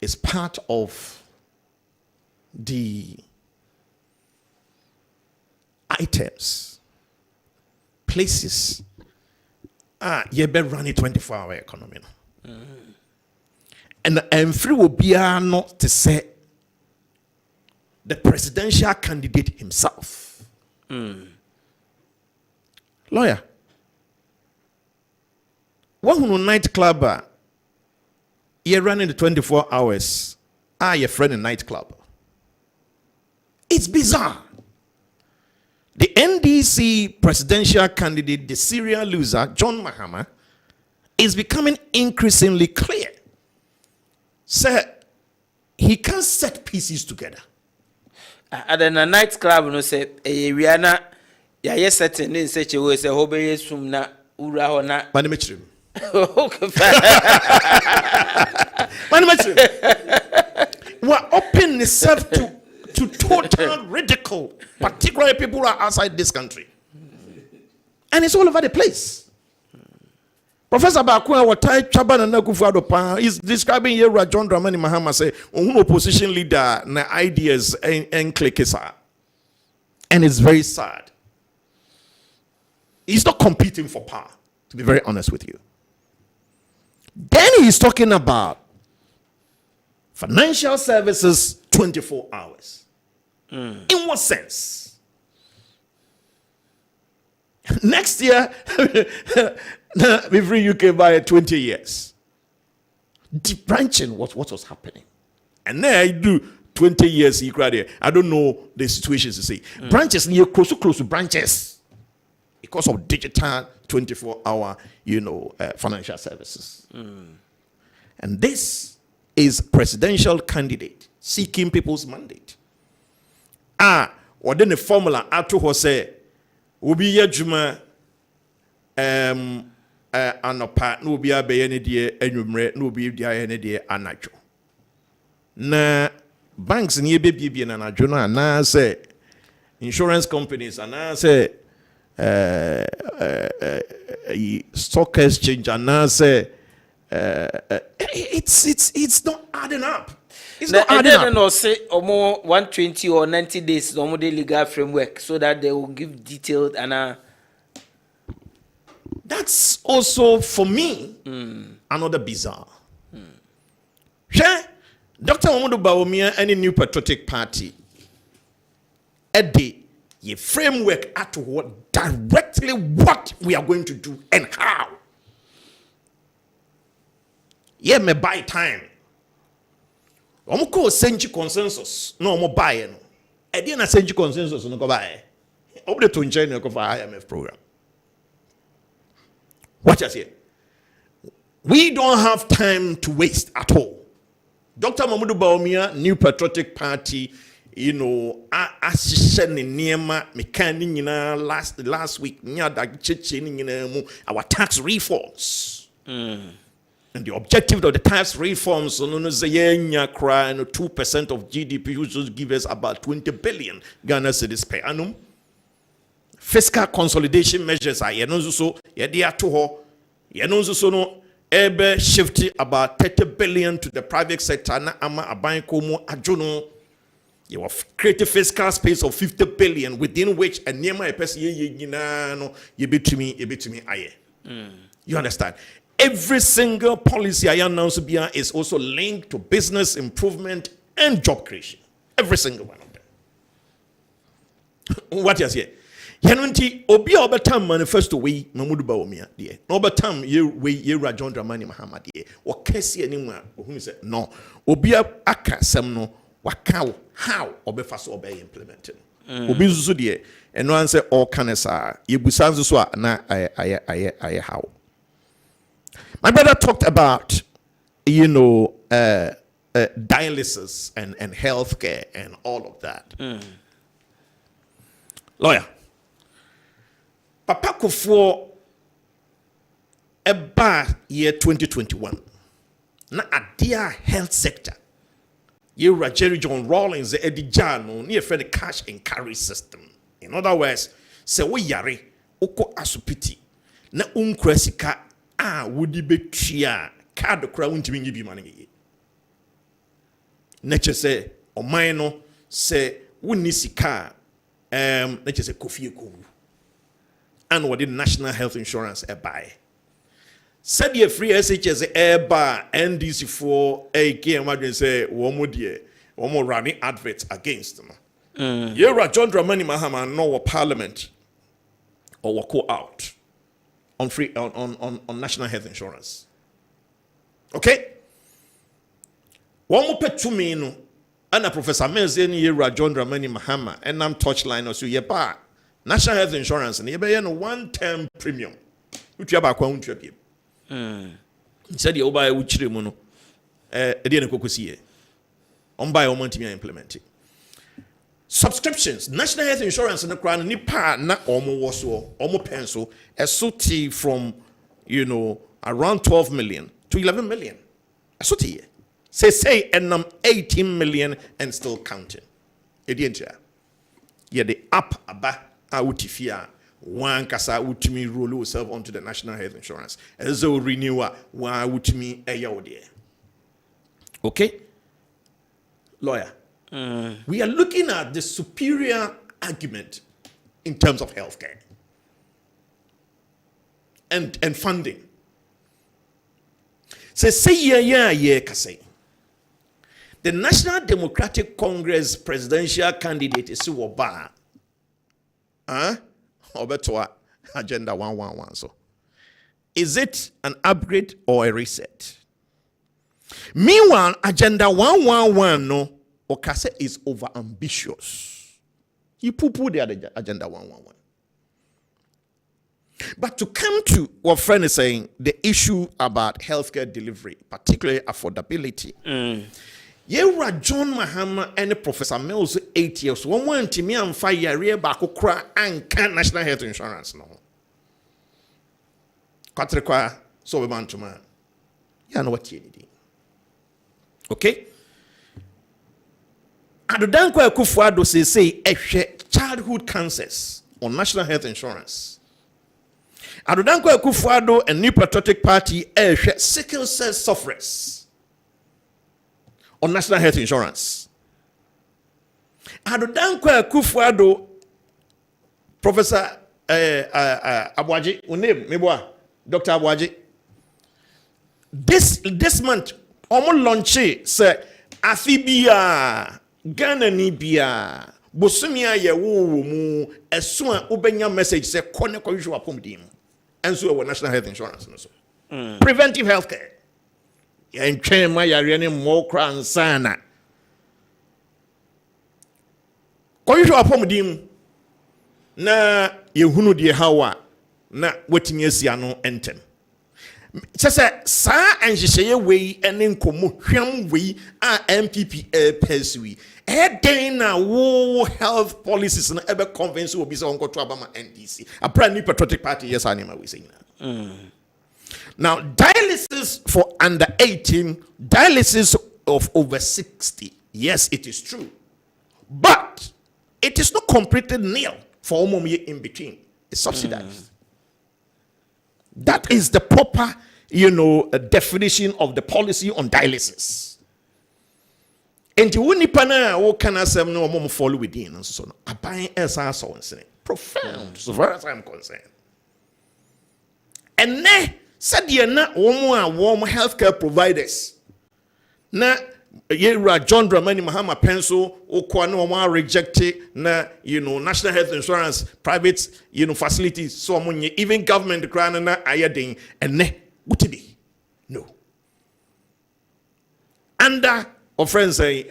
is part of the items, places, you better run a 24-hour economy. And free will be not to say the presidential candidate himself. Lawyer, one who nightclub, you're running the 24 hours, your friend in nightclub. It's bizarre. The NDC presidential candidate, the serial loser, John Mahama, is becoming increasingly clear. Sir, he can set pieces together. At a nightclub, no say, Rihanna, ya yes, certain in such a way, say, Hobey sum na ura ho na Mani mechrim. okay Mani mechrim. We're opening itself to total ridicule, particularly people who are outside this country. And it's all over the place. Professor Bakuna Watai Chaban and Nakufuado is describing here John Dramani Mahama say, opposition leader, na ideas and clickesa. And it's very sad. He's not competing for power, to be very honest with you. Then he's talking about financial services 24 hours. In what sense? Next year, we free UK by 20 years. Debranching what was happening. And then I do 20 years, I don't know the situations to say. Branches near close to branches because of digital 24-hour, financial services. And this is presidential candidate seeking people's mandate. Or then the formula after who say, Ubi yajuma anopa no bi abeye die anwumre no bi dia ye ne die anajo. Na banks ni ebebie na anajo no na say insurance companies and say stock exchange and say it's not adding up. It's not adding up. No say almost 120 or 90 days almost the legal framework so that they will give detailed and that's also for me another bizarre. Sure, Dr. Mamadou Bawumia any new patriotic party a day ye framework at what directly what we are going to do and how. Yeah, me buy time. Omo ko senchi consensus no omo buy no. E dey na senchi consensus no go buy. Obo to nche no go for IMF program. Watch us here. We don't have time to waste at all. Dr. Mamadou Bawumia, New Patriotic Party, assistant in Niema, mechanic last week, our tax reforms. And the objective of the tax reforms, 2% of GDP, which will give us about 20 billion Ghana cedis per annum. Fiscal consolidation measures are ebe shifting about 30 billion to the private sector na ama aban komo ajono. You have created fiscal space of 50 billion within which a niema person ye betumi aye. You understand? Every single policy I announce is also linked to business improvement and job creation. Every single one of them. What is here? Yanunti obi obetam manifesto we Mamadou Bawumia de. No obetam ye John Dramani Mahama de. O kesi anim a ohun say no. Obi aka sem no waka how obefa so obe implement. Obi zuzu de eno an say all kanesa ye busan so na aye how. My brother talked about dialysis and healthcare and all of that. Lawyer Papa Kufo eba year 2021 na adia health sector ye Jerry John Rawlings the edijano near friend cash and carry system. In other words, se wo yare uko asupiti na unkresika wudi betua card kra untimi nyi bi mane ye. Nature say oman no se wonni sika nature say kofie kowu. And what did national health insurance buy? Said ye free SHS bar NDC for AK and say one running adverts against them. Yera John Dramani Mahama no parliament or wako out on free on national health insurance. Okay? One more pet to me no and a Professor Mezeni Yera John Dramani Mahama and I'm touchline or so ye bar. National health insurance and you pay a one-term premium. Which you have account to be. Said you buy which remono. Didn't cook see on buy a month to implement it. subscriptions, national health insurance in the crown, nipa na omo pencil, a suti from, around 12 million to 11 million. A suti. Say, and 18 million and still counting. Edientia. Yeah, the up aba utifia. One kasa utimi roll yourself onto the national health insurance. As a renewer, one utimi a yawdia. Okay? Lawyer. We are looking at the superior argument in terms of healthcare and funding. Say, the National Democratic Congress presidential candidate is Suwaba. Obetua Agenda 111. So, is it an upgrade or a reset? Meanwhile, Agenda 111 no. Okase is over ambitious. You poo-poo the other Agenda 111. But to come to what friend is saying, the issue about healthcare delivery, particularly affordability. Yewra John Mahama and Professor Mills 8 years. One want to me and fire bako kra and can national health insurance no. Katrekwa so we want to man. You know what you need. Okay? Adodankwa Akufo-Addo say childhood cancers on national health insurance. Adodankwa Akufo-Addo and New Patriotic Party sickle cell sufferers on national health insurance. Adodankwa Akufo-Addo, Professor Abuaji, Dr. Abuaji, this month, almost launch say Afibia. Ghana ni bia bosumia ye wo mu eso a ubenya message say kone ko hwe apomdim enso we national health insurance no so preventive healthcare ye ntwen ma yare ne mo kra nsana ko hwe apomdim na ye hunu de hawa na watimi asia no entem sese sa enhyehyeye wei ene nkomo hwam wei a MPP persui na wo health policies na ebe convince obi se onko to abama NDC apra New Patriotic Party yes anima we say now dialysis for under 18, dialysis of over 60, yes it is true, but it is not completed nil for omomy in between. It's subsidized. That is the proper, definition of the policy on dialysis. And you wouldn't can asem no more follow within and so on. A buying SR profound, so far as I'm concerned. And ne said you're not warm healthcare providers. Na Yera John Dramani Mahama Pencil or Kwano rejected na national health insurance, private facilities, so even government crown na ayading and ne would no. Under of friends say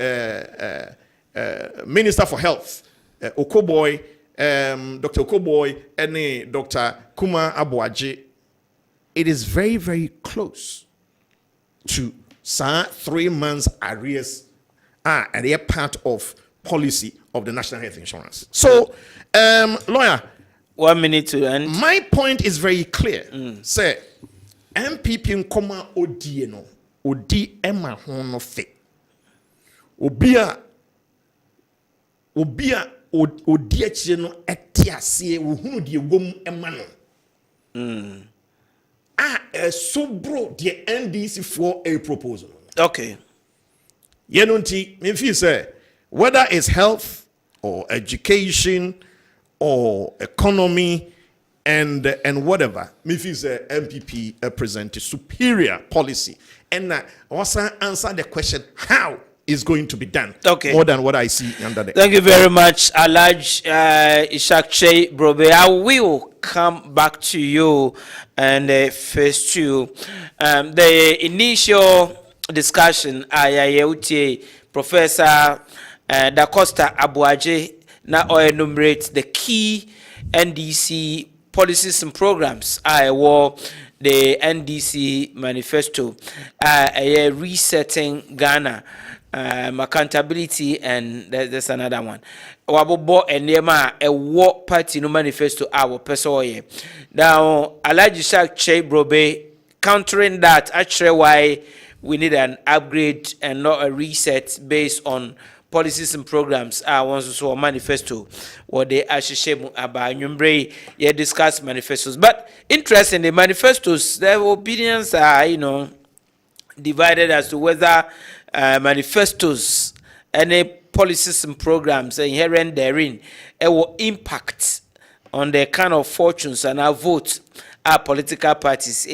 Minister for Health, Okoboy, Dr. Okoboy, and Dr. Kuma Abuaji, it is very, very close to 3 months arrears and they are part of policy of the national health insurance. So, lawyer, 1 minute to end. My point is very clear. Say, MPP in Koma Odieno, Odi Emma Hono Fe. Obia Odiacheno Etiasie, Uhunu di Wom Emano. So bro, the NDC for a proposal. Okay. Yenunti, if you say, whether it's health or education or economy and whatever, if you say MPP present a superior policy, and also answer the question how is going to be done. Okay. More than what I see under the. Thank you very much, Alaj Ishakche Brobe. I will come back to you and first to the initial discussion. I Professor Da Costa Abuaje now enumerate the key NDC policies and programs. I will the NDC manifesto resetting Ghana accountability, and there's another one. Wabobo and Yema a war party no manifesto our person. Now, Alaji Shak Che Brobe countering that actually why we need an upgrade and not a reset based on policies and programs. I want to show a manifesto what they actually about Nyumbre. Yeah, discuss manifestos, but interesting the manifestos. Their opinions are divided as to whether manifestos, any policies and programs inherent therein, it will impact on the kind of fortunes and our vote our political parties.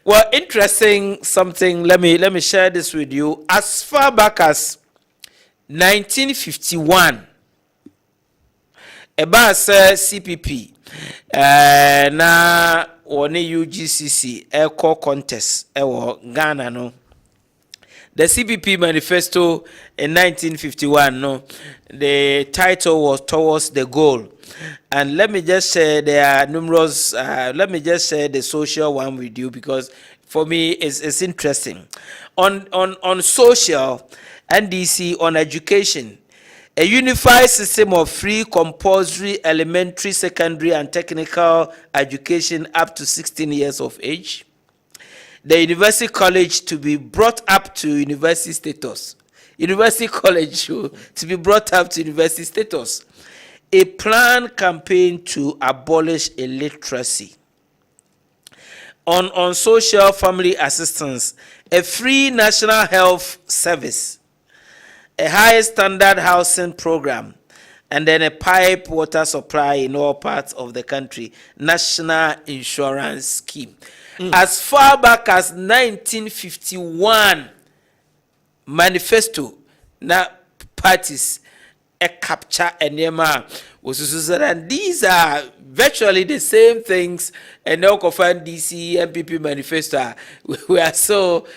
Well, interesting something. Let me share this with you. As far back as 1951, about CPP na one UGCC eco contest ewo Ghana no. The CPP manifesto in 1951 no, the title was Towards the Goal, and let me just share there are numerous let me just share the social one with you because for me it's interesting. On social, NDC on education, a unified system of free compulsory elementary, secondary and technical education up to 16 years of age. The university college to be brought up to university status. University college to be brought up to university status. A planned campaign to abolish illiteracy. On social family assistance, a free national health service, a high standard housing program, and then a pipe water supply in all parts of the country, national insurance scheme. As far back as 1951, manifesto na parties a capture and and these are virtually the same things and now confirm DC MPP manifesto. We are so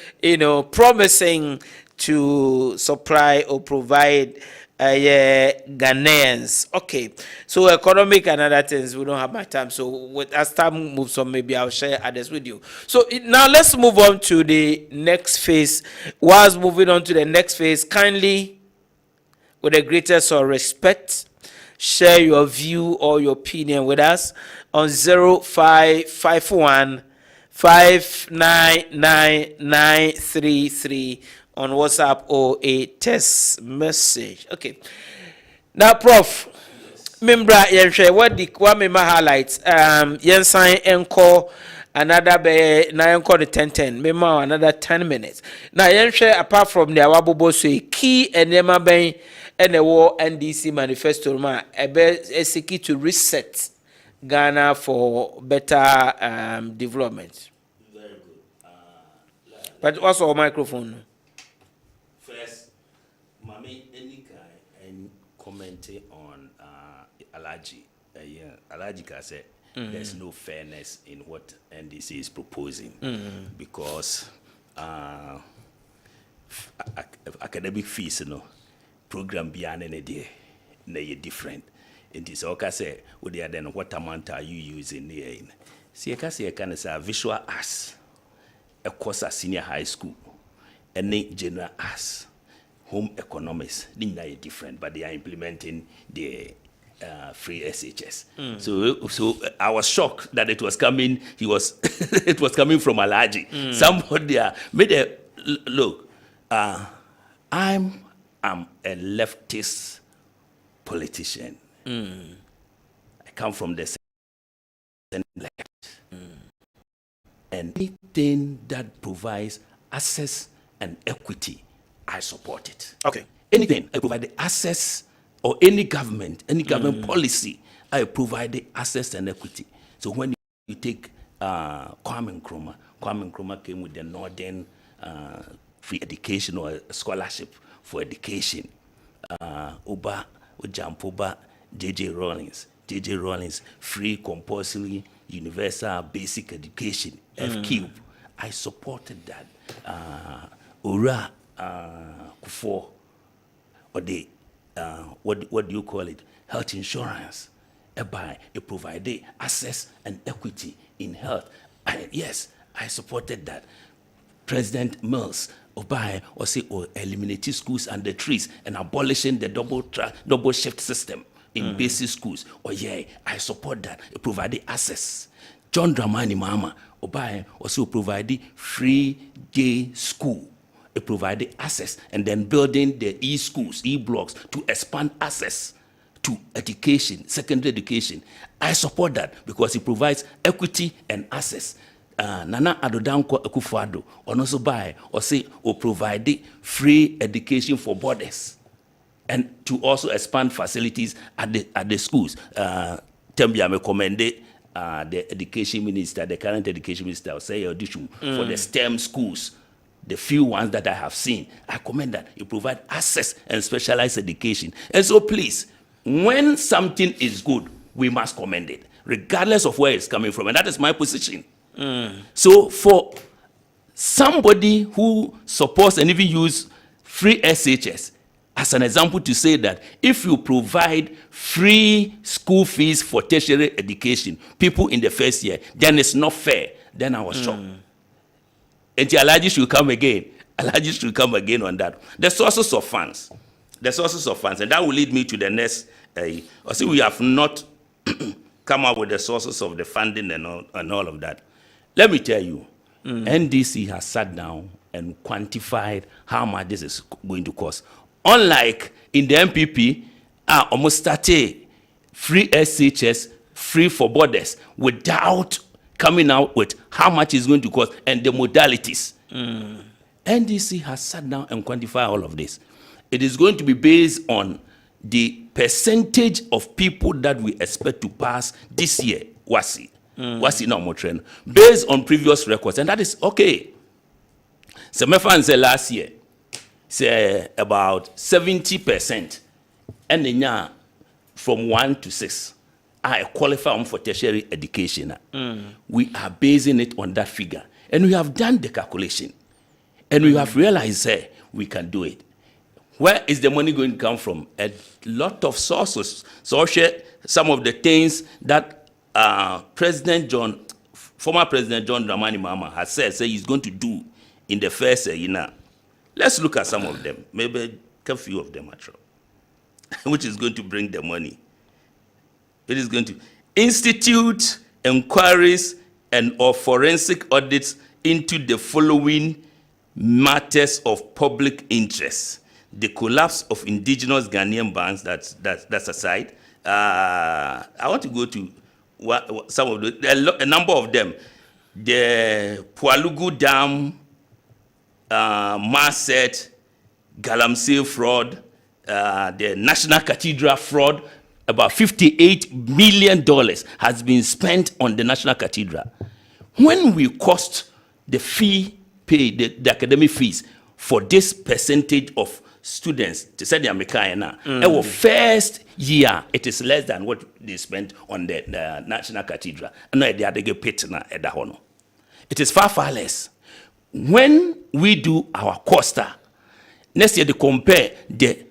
promising to supply or provide Ghanaians. Okay, so economic and other things, we don't have my time. So as time moves on, maybe I'll share others with you. So now let's move on to the next phase. Whilst moving on to the next phase, kindly, with the greatest of respect, share your view or your opinion with us on 0551 599933 on WhatsApp or a text message. Okay. Now, Prof, Membra Yenshwe, what me highlights? Yensign encore another be na encore the 10-10. Mema another 10 minutes. Now, Yenshwe, apart from the Awabobo, so key and Yema Ben and the war NDC manifesto, is key to reset Ghana for better development. Very good. But also a microphone. First, Mami Enika and commenting on Alaji. Alaji said there's no fairness in what NDC is proposing because academic fees, program beyond any day, they different. It is okay say, then what amount are you using here? See, I can say visual arts, a course at senior high school. Any general arts, home economics, they are different, but they are implementing the free SHS. So I was shocked that it was coming. It was coming from Alaji. Somebody made a look. I'm a leftist politician. I come from the left, and anything that provides access and equity, I support it. Okay. Anything I provide the access, or any government policy, I provide the access and equity. So when you take Kwame Nkrumah came with the Northern free education or scholarship for education. Oba Ujampoba, J.J. Rawlings, free compulsory universal basic education, F-Cube. I supported that. Ura Kufo, or the what do you call it? Health insurance. Whereby it provided access and equity in health. Yes, I supported that. President Mills or say, eliminating schools and the trees and abolishing the double shift system in basic schools. I support that. It provided access. John Dramani Mahama, also provided free day school. It provided access, and then building the e-schools, e-blocks to expand access to education, secondary education. I support that because it provides equity and access. Nana Adodanko Akufo-Addo also provide free education for boarders and to also expand facilities at the schools. Tembia me commended the education minister, the current education minister, say audition for the STEM schools. The few ones that I have seen, I commend that. You provide access and specialized education. And so please, when something is good, we must commend it, regardless of where it's coming from. And that is my position. So for somebody who supports and even use free SHS as an example to say that if you provide free school fees for tertiary education, people in the first year, then it's not fair. Then I was shocked. And the Alhaji should come again. Alhaji should come again on that. The sources of funds. And that will lead me to the next. We have not come up with the sources of the funding and all of that. Let me tell you, NDC has sat down and quantified how much this is going to cost. Unlike in the MPP, almost started free SHS, free for borders, without coming out with how much it's going to cost and the modalities. NDC has sat down and quantified all of this. It is going to be based on the percentage of people that we expect to pass this year, Wasi now more trend, based on previous records, and that is okay. So my friend said last year, say about 70%, and then from 1 to 6, I qualify for tertiary education. We are basing it on that figure, and we have done the calculation, and we have realized we can do it. Where is the money going to come from? A lot of sources. So I'll share some of the things that former President John Dramani Mahama has said he's going to do in the first year. Let's look at some of them. Maybe a few of them, which is going to bring the money. It is going to institute inquiries or forensic audits into the following matters of public interest: the collapse of indigenous Ghanaian banks. That's aside. I want to go to some of a number of them. The Pualugu Dam, Marset, Galamsey fraud, the National Cathedral fraud. About $58 million has been spent on the National Cathedral. When we cost the fee paid, the academic fees for this percentage of students, to say the American, our first year, it is less than what they spent on the National Cathedral. And now they are get paid at the honor. It is far, far less. When we do our costa, next year they compare the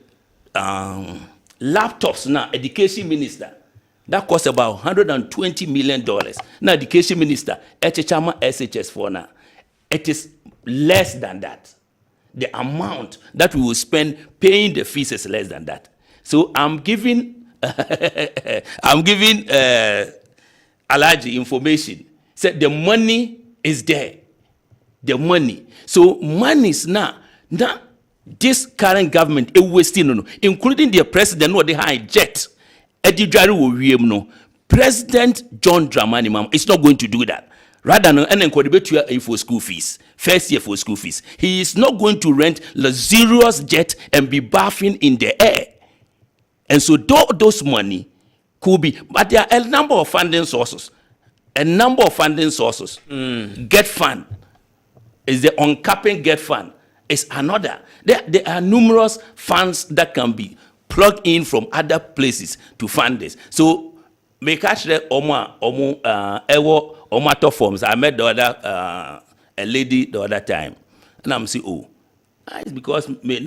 laptops now, education minister, that costs about $120 million. Now, education minister, HHMA SHS for now, it is less than that. The amount that we will spend paying the fees is less than that. So I'm giving Alhaji information. Said the money is there. The money. So money is now this current government is wasting, including the president, what they have jet. President John Dramani Mahama is not going to do that. Rather than for school fees, first year for school fees, he is not going to rent luxurious jet and be bathing in the air. And so those money could be, but there are a number of funding sources. Get fund is the uncapping get fund. Is another. There are numerous funds that can be plugged in from other places to fund this. So, make actually Omato forms. I met the other a lady the other time, and I'm saying, it's because me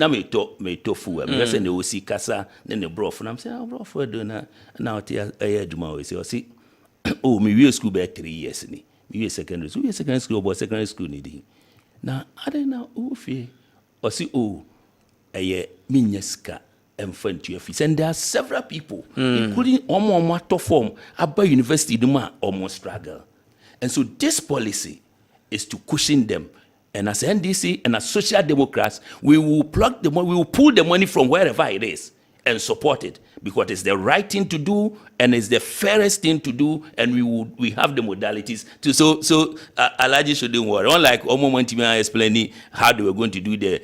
tofu. I'm just saying they will see casa, then the broth, and I'm saying, broth for doing now. Juma say, me we school by 3 years ni. Me secondary school, but secondary school needing. Now, I don't know or see, oh, a minyaska and friend to your fees. And there are several people, including Omo form, Abba University, almost struggle. And so this policy is to cushion them. And as NDC and as Social Democrats, we will plug the money, we will pull the money from wherever it is and support it because it's the right thing to do and it's the fairest thing to do, and we have the modalities to so Alaji shouldn't worry. Unlike Omo Mantimia explaining how they were going to do the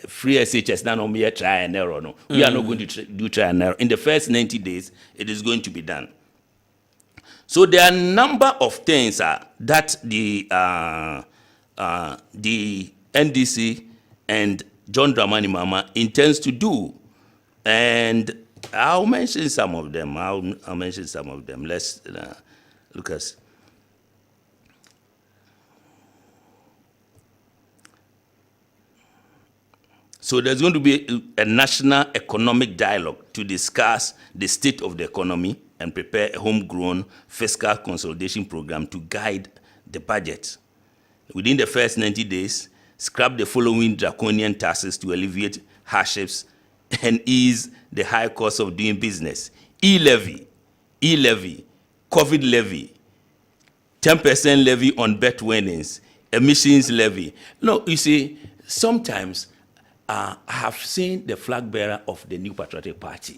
free SHS, now no try and error. No, we are not going to do try and error. In the first 90 days, it is going to be done. So there are a number of things that the NDC and John Dramani Mama intends to do. And I'll mention some of them. I'll mention some of them. Let's look at. So there's going to be a national economic dialogue to discuss the state of the economy and prepare a homegrown fiscal consolidation program to guide the budget. Within the first 90 days, scrap the following draconian taxes to alleviate hardships and ease the high cost of doing business. E-levy, COVID levy, 10% levy on bet winnings, emissions levy. No, you see, sometimes I have seen the flag bearer of the New Patriotic Party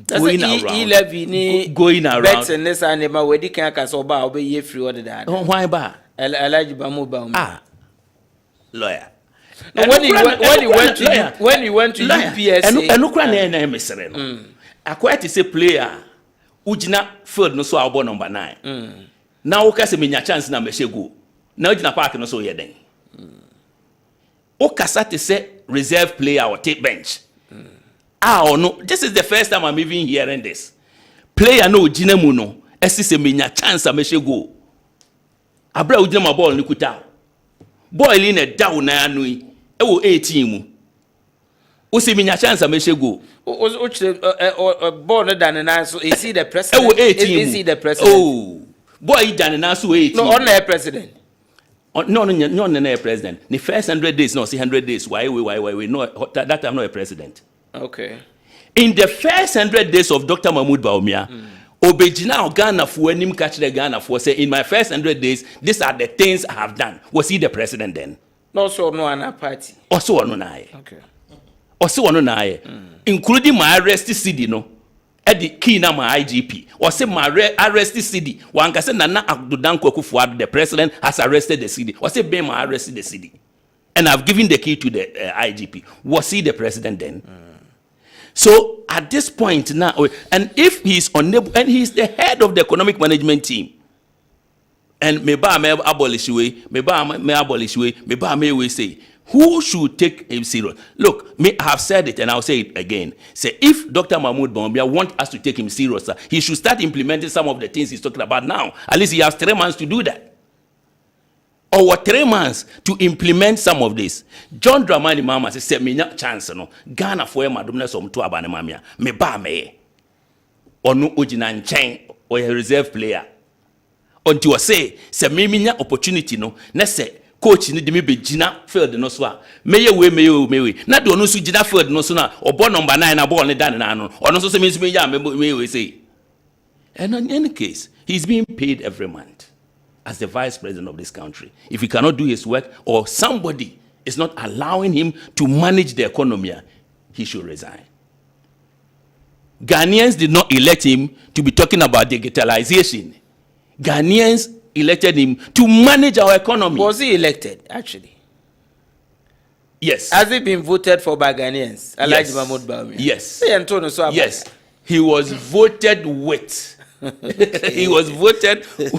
going around. Going around. Bets and this animal, where they can't cast over, obey ye free order that. Oh, why ba? Lawyer. No, when you went to UPSA, and look at the I quite to say player, Ujina field no so our number 9. Now, okay, se minya chance na meshego. Now, Ujina Park no so yeden. Okasa to say reserve player or take bench. Oh no, this is the first time I'm even hearing this. Player no Ujina muno, esi se minya chance na meshego. Abra Ujina ma ball ni kuta. Boy in a down na anui. Ewo 18 mu. Usi minya chance ameshego. Born than an answer. Is he the president? Ewo 18 Is he the president? Oh. Boy than an answer 18. No, on the president. No, president. The first 100 days, no, see 100 days. Why? No, that I'm not a president. Okay. In the first 100 days of Dr. Mahmoud Bawumia, Obejina Ghana for him catch the Ghana for say in my first 100 days, these are the things I have done. Was he the president then? No, so no an party. Also on nae. Okay. Also on nae. Including my arrest CD no. At the key na my IGP. Or say my arrest CD. One can say Nana Abdudan Kwaku, the president has arrested the CD. Or say Bema arrested the CD. And I've given the key to the IGP. Was he the president then? So at this point now, and if he's unable, and he's the head of the economic management team, and maybe may abolish way, maybe we say, who should take him serious? Look, I have said it and I'll say it again. Say, if Dr. Mahmoud Bawumia wants us to take him serious, he should start implementing some of the things he's talking about now. At least he has 3 months to do that. Or 3 months to implement some of this. John Dramani Mama said, me not chance no. Ghana for madumna som to abane mamia. Me ba me. Or no ujina nchen or a reserve player. Until I say me minya opportunity no. Na say coach ni dimi be jina field no so. Meye we. Na do no so jina field no so na obo number 9 na ball ne dan na no. Or no so me ya me we say. And in any case, he's being paid every month as the vice president of this country. If he cannot do his work or somebody is not allowing him to manage the economy, he should resign. Ghanaians did not elect him to be talking about digitalization. Ghanaians elected him to manage our economy. Was he elected, actually? Yes. Has he been voted for by Ghanaians? Yes. Mahmoud Bawumia. Yes. Yes. He was voted with. He was voted with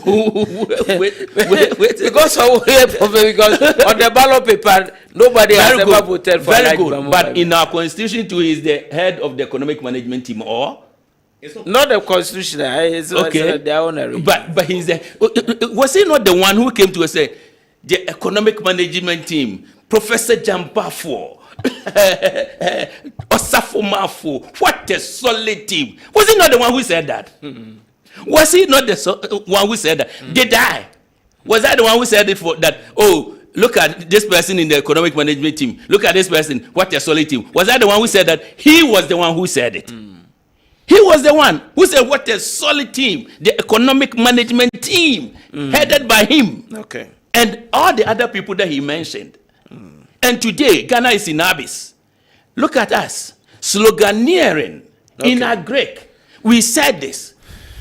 because on the ballot paper nobody has ever voted for. Very good. But in our constitution too, he is the head of the economic management team, or not the constitution. It's okay. Their own. But he's the. Was he not the one who came to us say the economic management team, Professor Jampafo? Osafo, what a solid team. Was he not the one who said that? Was he not the one who said that? Did I? Was I the one who said it for that? Oh, look at this person in the economic management team. Look at this person. What a solid team. Was I the one who said that? He was the one who said it. He was the one who said, what a solid team. The economic management team, headed by him. Okay. And all the other people that he mentioned. And today, Ghana is in abyss. Look at us. Sloganeering in our Greek. We said this.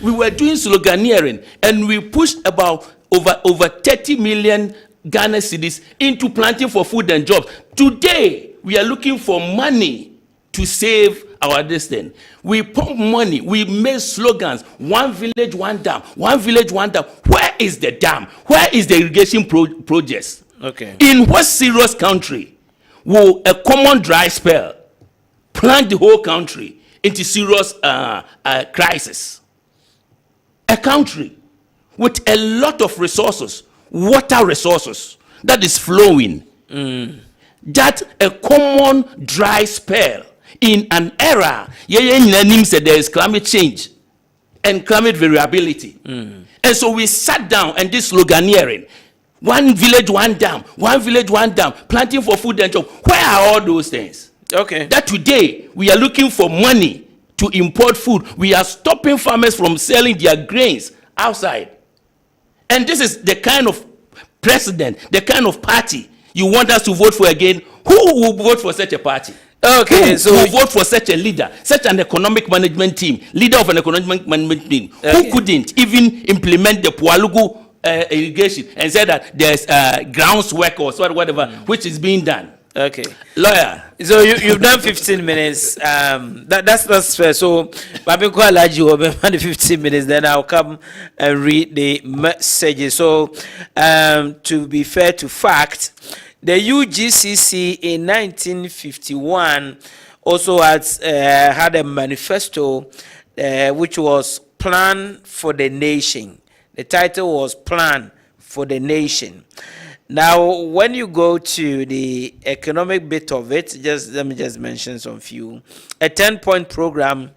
We were doing sloganeering and we pushed about over 30 million Ghana cedis into planting for food and jobs. Today, we are looking for money to save our destiny. We pump money. We make slogans. One village, one dam. One village, one dam. Where is the dam? Where is the irrigation projects? Okay. In what serious country will a common dry spell plunge the whole country into serious crisis? A country with a lot of resources, water resources, that is flowing, that a common dry spell in an era, said there is climate change and climate variability. And so we sat down and this sloganeering, one village, one dam, one village, one dam, planting for food and job. Where are all those things? Okay. That today we are looking for money to import food. We are stopping farmers from selling their grains outside. And this is the kind of president, the kind of party you want us to vote for again. Who will vote for such a party? Okay, Who so will vote for such a leader, such an economic management team, leader of an economic management team, who couldn't even implement the Pualugu irrigation and said that there's groundswork or whatever, which is being done. Okay. Lawyer. So you've done 15 minutes. That's fair. So I've been quite large over the 15 minutes. Then I'll come and read the messages. So to be fair to fact, the UGCC in 1951 also had a manifesto which was Plan for the Nation. The title was Plan for the Nation. Now, when you go to the economic bit of it, let me just mention some few. A 10-point program,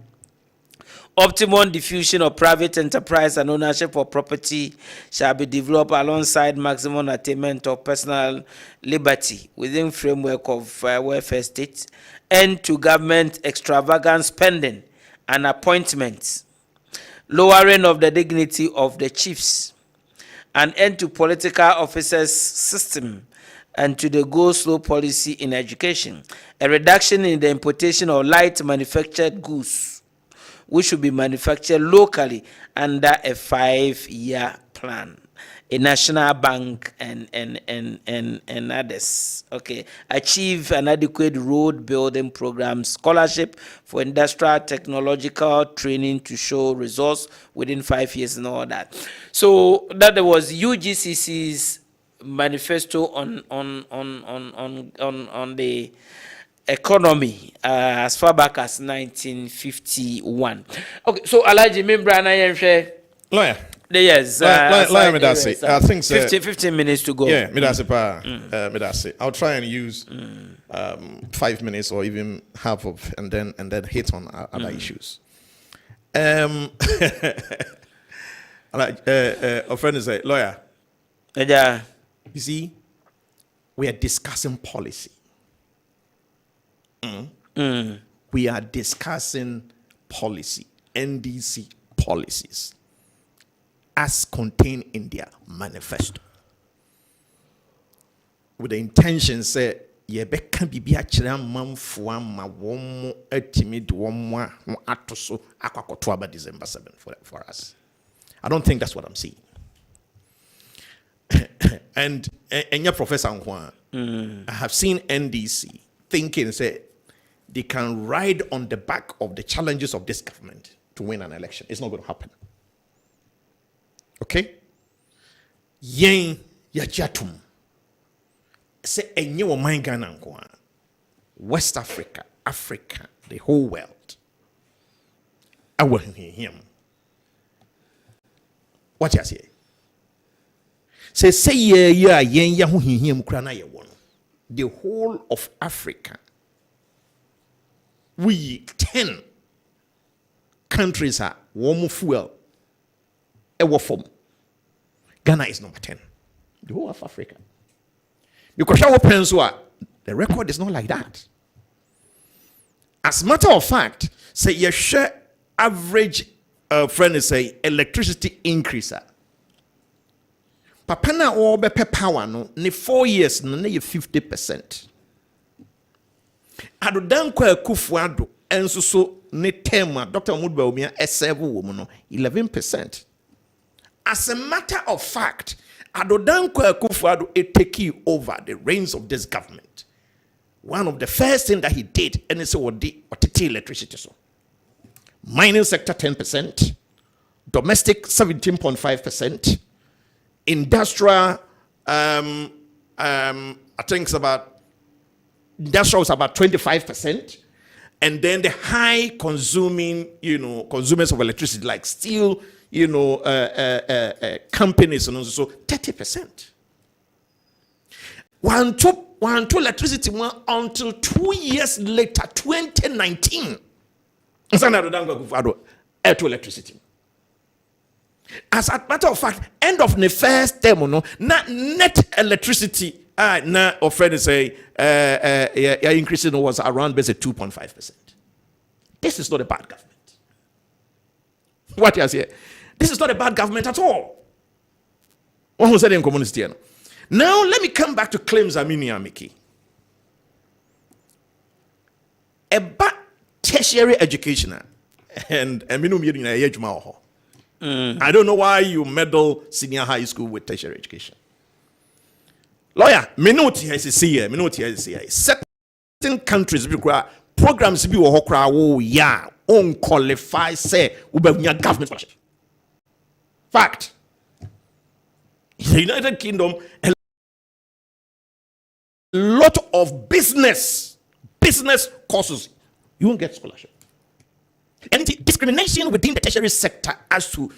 optimum diffusion of private enterprise and ownership of property shall be developed alongside maximum attainment of personal liberty within framework of welfare state, end to government extravagant spending and appointments, lowering of the dignity of the chiefs, an end to political officers system and to the go-slow policy in education, a reduction in the importation of light manufactured goods, which should be manufactured locally under a 5-year plan, a national bank and others. Okay, achieve an adequate road building program, scholarship for industrial technological training to show results within 5 years and all that. So that was UGCC's manifesto on the economy as far back as 1951. Okay, so Alaji Membra na Lawyer. Yes, lawyer, me that's it. I think so. 15 minutes to go. Yeah, me that's it. Me that's it. I'll try and use 5 minutes or even half of, and then hit on other issues. Like a friend is a lawyer. Yeah. You see, we are discussing policy. We are discussing policy, NDC policies, as contained in their manifesto, with the intention say ye beka bibi akira manfo ama wom atimi de wom atoso akwakoto aba December 7 for us. I don't think that's what I'm seeing. And your Professor Nkwa, I have seen NDC thinking say they can ride on the back of the challenges of this government to win an election. It's not going to happen. Okay? Yen yajatum. Say enye wo man Ghana nko. West Africa, Africa, the whole world. I will hear him. What you say? Say yen ya hu him kra na ye won. The whole of Africa. We 10 countries are warm fuel. Ewo form. Ghana is number 10. The whole of Africa. Because the record is not like that. As a matter of fact, say you share average friend is say electricity increaser. Papa na o be power no ne 4 years no na 50%. Adodan kwa Kufuado enso so ne tema Dr. Mudba Omia eserve wo mu no 11%. As a matter of fact, Adodan kwa Kufuado take over the reins of this government. One of the first thing that he did, and it's what electricity so. Mining sector 10%, domestic 17.5%, industrial I think it's about industrial is about 25%, and then the high consuming, consumers of electricity like steel, companies and also 30%. One to electricity until 2 years later, 2019. To electricity. As a matter of fact, end of the first term, net electricity, now friend say increasing was around basically 2.5%. This is not a bad government. What you say? This is not a bad government at all. What was said in community? Now let me come back to claims Amini Miki. About tertiary education, and I don't know why you meddle senior high school with tertiary education. Lawyer, minoti has certain countries programs be unqualified say government scholarship. Fact. In the United Kingdom, a lot of business courses, you won't get scholarship. And discrimination within the tertiary sector as to,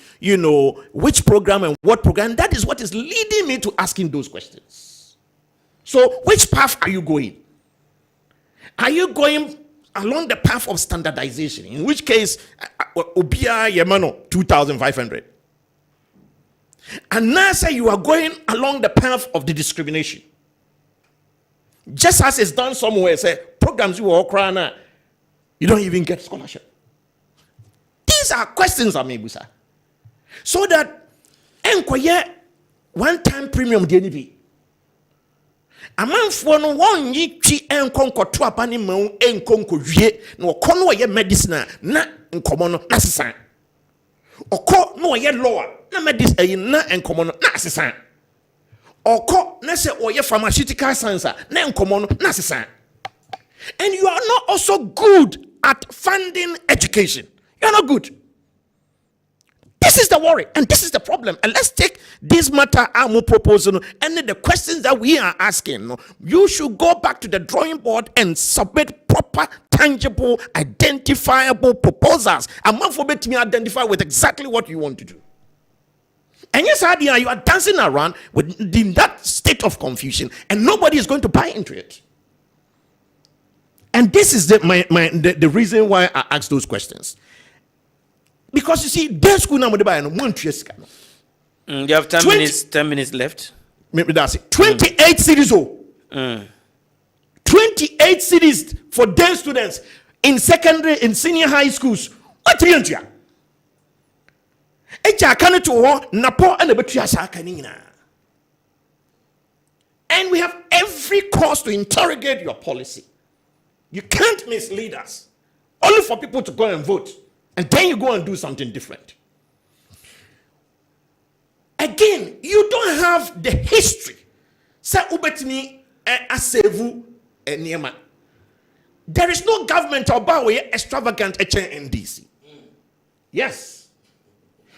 which program and what program, that is what is leading me to asking those questions. So, which path are you going? Are you going along the path of standardization? In which case, Obia Yamano, 2,500. And now say you are going along the path of the discrimination. Just as it's done somewhere, say, programs you are crying, you don't even get scholarship. These are questions I mean, sir. So that enquire one-time premium DNB. A man for no one ye chi enconco to a pani moon enconco ye no conway medicine na in common assassin. Or call no ye lower na medicine na in common assassin. Or call nesse or ye pharmaceutical science na in common assassin. And you are not also good at funding education. You're not good. This is the worry, and this is the problem. And let's take this matter, our proposal, and the questions that we are asking. You should go back to the drawing board and submit proper, tangible, identifiable proposals. A man for me identify with exactly what you want to do. And yes, idea you are dancing around within that state of confusion, and nobody is going to buy into it. And this is the reason why I ask those questions. Because you see, there's school now. You have 10 minutes left. Maybe that's it. 28 cities. 28 cities for day students in secondary, in senior high schools. What do you do? And we have every cause to interrogate your policy. You can't mislead us. Only for people to go and vote. And then you go and do something different. Again, you don't have the history. Say ubetini asevu enema. There is no government about extravagant HNDC. Yes.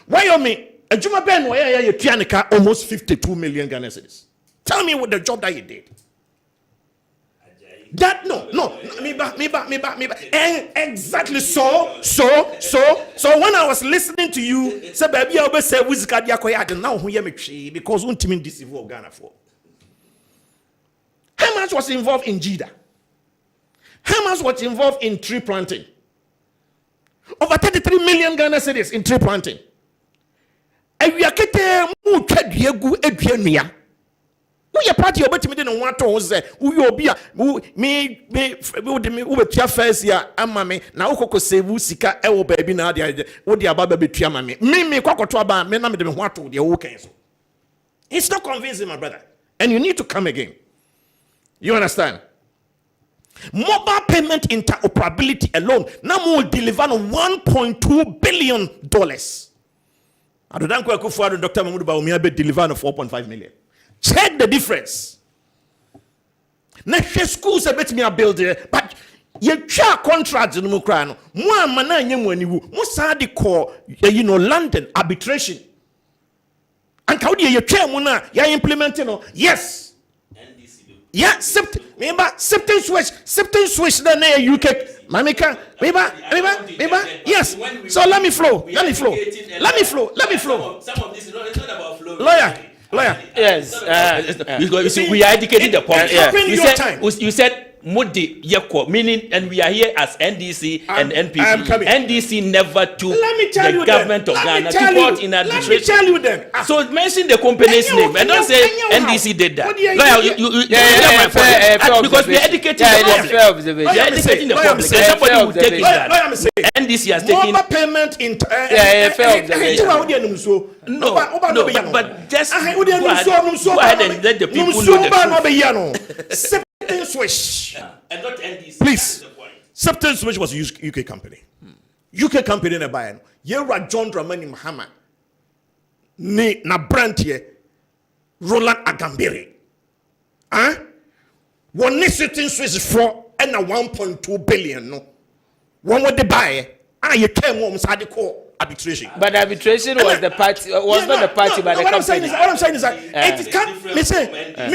Why you mean? Ejuma Ben why you tianika almost 52 million Ghana cedis. Tell me what the job that you did. That no, me back. Exactly. So when I was listening to you, say baby, I always say wizard yakoya now who hear me because one team deceive Ghana for. How much was involved in Jida? How much was involved in tree planting? Over 33 million Ghana cedis in tree planting. And we are getting more Who your party obeti me no want to say who you obi a me who betua first year ama me na ukoko save sika e wo baabi na ade wo de aba betua ama me kwakoto aba me na me de me ho ato de wo kan so. It's not convincing, my brother, and you need to come again. You understand? Mobile payment interoperability alone now will deliver $1.2 billion. I don't think Dr. Mahmoud Bawumia be deliver $4.5 million. Check the difference. Next schools a bit me a build there, but you try contracts in Ukraine. More mana nyemwani wu. Mo sa di call London arbitration. And how do you try mona? You implementing yes. Yeah, septem switch the UK. Mamika, yes. So let me flow. Some of this is not about flow. Lawyer. Yes. Because you see, we are educating the public. You said Mudi Yeko, meaning, and we are here as NDC and NPP. NDC never took the government of Ghana to court in arbitration. Let me tell you then. So mention the company's name and don't say NDC did that. Because we are educating the public. We are educating the public. Somebody will take it that NDC has taken payment in no, but just go ahead and let the people know the truth. Swish. And not NDC. Please. Septem Swish was a UK company. UK company in a buy. Yera John Dramani Mahama. Na brand here. Roland Agambiri. One Septem Swish for and a 1.2 billion. No. One what they buy. You came home sadi call arbitration. But arbitration was the party was not the party but the company. What I'm saying is that it can't me